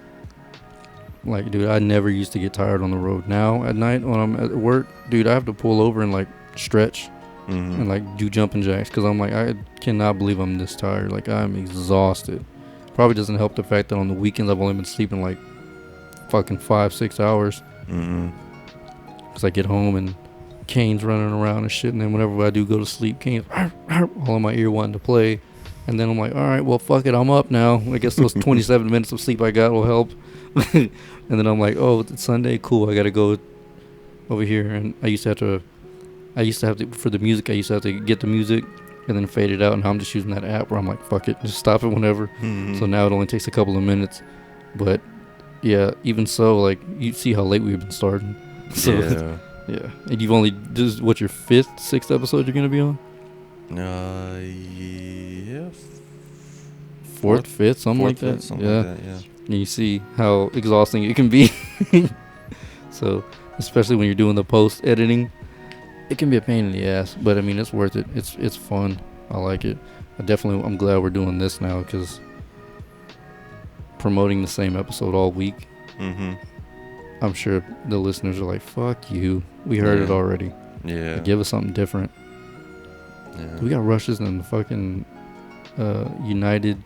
[SPEAKER 1] Like, dude, I never used to get tired on the road. Now at night when I'm at work, dude, I have to pull over and like stretch
[SPEAKER 2] Mhm.
[SPEAKER 1] and like do jumping jacks because I'm like, I cannot believe I'm this tired. Like, I'm exhausted. Probably doesn't help the fact that on the weekends I've only been sleeping like fucking 5-6 hours
[SPEAKER 2] Mhm.
[SPEAKER 1] because I get home and Kane's running around and shit, and then whenever I do go to sleep, Kane's all in my ear wanting to play, and then I'm like, all right, well, fuck it, I'm up now. I guess those 27 minutes of sleep I got will help. And then I'm like, oh, it's Sunday, cool, I gotta go over here. And I used to have to for the music, I used to have to get the music and then fade it out, and now I'm just using that app where I'm like, fuck it, just stop it whenever.
[SPEAKER 2] Mhm.
[SPEAKER 1] So now it only takes a couple of minutes, but yeah, even so, like, you see how late we've been starting. So
[SPEAKER 2] Yeah.
[SPEAKER 1] yeah, and you've only this is what your 5th, 6th episode you're gonna be on?
[SPEAKER 2] Yeah.
[SPEAKER 1] 4th, 5th, something like
[SPEAKER 2] Fourth,
[SPEAKER 1] that.
[SPEAKER 2] fifth, something
[SPEAKER 1] Yeah,
[SPEAKER 2] like that, yeah.
[SPEAKER 1] and you see how exhausting it can be. So especially when you're doing the post editing, it can be a pain in the ass. But I mean, it's worth it. It's fun. I like it. I'm glad we're doing this now because promoting the same episode all week,
[SPEAKER 2] Mhm.
[SPEAKER 1] I'm sure the listeners are like, "Fuck you, we heard it
[SPEAKER 2] Yeah.
[SPEAKER 1] already.
[SPEAKER 2] Yeah.
[SPEAKER 1] Give us something different."
[SPEAKER 2] Yeah.
[SPEAKER 1] We got rushes in the fucking United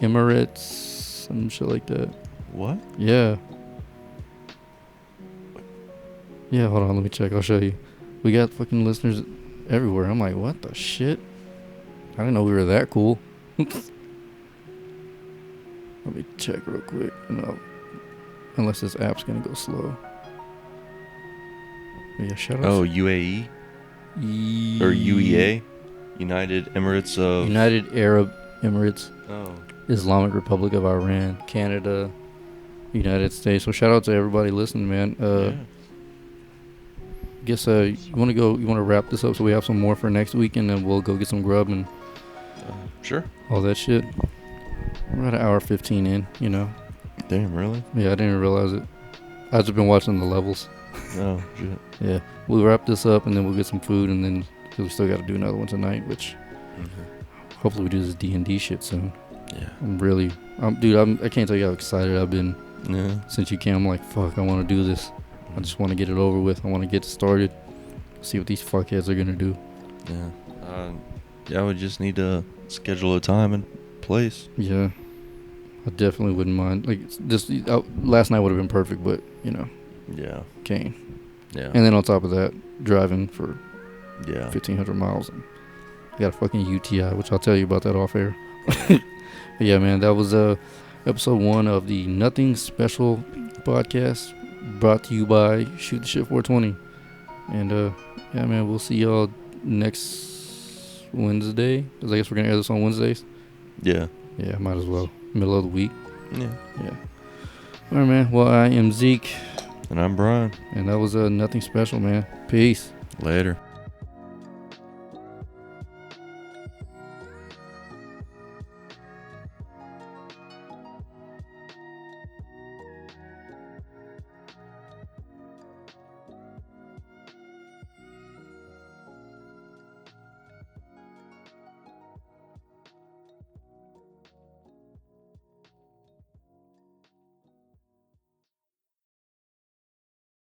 [SPEAKER 1] Emirates, some shit like that.
[SPEAKER 2] What?
[SPEAKER 1] Yeah. Yeah, hold on, let me check. I'll show you. We got fucking listeners everywhere. I'm like, what the shit? I didn't know we were that cool. Let me check real quick. No. Unless this app's gonna go slow. Yeah, shout out.
[SPEAKER 2] Oh, UAE or UEA, United Emirates of.
[SPEAKER 1] United Arab Emirates,
[SPEAKER 2] Oh.
[SPEAKER 1] Islamic Republic of Iran, Canada, United States. So shout out to everybody listening, man.
[SPEAKER 2] Yeah.
[SPEAKER 1] Guess you want to wrap this up so we have some more for next week, and then we'll go get some grub and
[SPEAKER 2] Sure.
[SPEAKER 1] all that shit. We're at an hour 15 in, you know.
[SPEAKER 2] Damn, really?
[SPEAKER 1] Yeah, I didn't even realize it. I've just been watching the levels.
[SPEAKER 2] Oh, shit.
[SPEAKER 1] Yeah, we'll wrap this up and then we'll get some food, and then 'cause we still got to do another one tonight, which hopefully we do this D&D shit soon.
[SPEAKER 2] Yeah.
[SPEAKER 1] I can't tell you how excited I've been
[SPEAKER 2] Yeah.
[SPEAKER 1] since you came. I'm like, fuck, I want to do this. I just want to get it over with. I want to get started. See what these fuckheads are gonna do.
[SPEAKER 2] Yeah. Yeah, we just need to schedule a time and place.
[SPEAKER 1] Yeah. I definitely wouldn't mind. Like this last night would have been perfect, but
[SPEAKER 2] Yeah.
[SPEAKER 1] Kane.
[SPEAKER 2] Yeah.
[SPEAKER 1] And then on top of that, driving for
[SPEAKER 2] Yeah.
[SPEAKER 1] 1,500 miles. And I got a fucking UTI, which I'll tell you about that off air. But yeah, man, that was episode 1 of the Nothing Special podcast, brought to you by Shoot the Shit 420. And yeah, man, we'll see y'all next Wednesday, because I guess we're gonna air this on Wednesdays.
[SPEAKER 2] Yeah.
[SPEAKER 1] Yeah, might as well. Middle of the week.
[SPEAKER 2] Yeah.
[SPEAKER 1] Yeah. All right, man. Well, I am Zeke.
[SPEAKER 2] And I'm Brian.
[SPEAKER 1] And that was Nothing Special, man. Peace.
[SPEAKER 2] Later.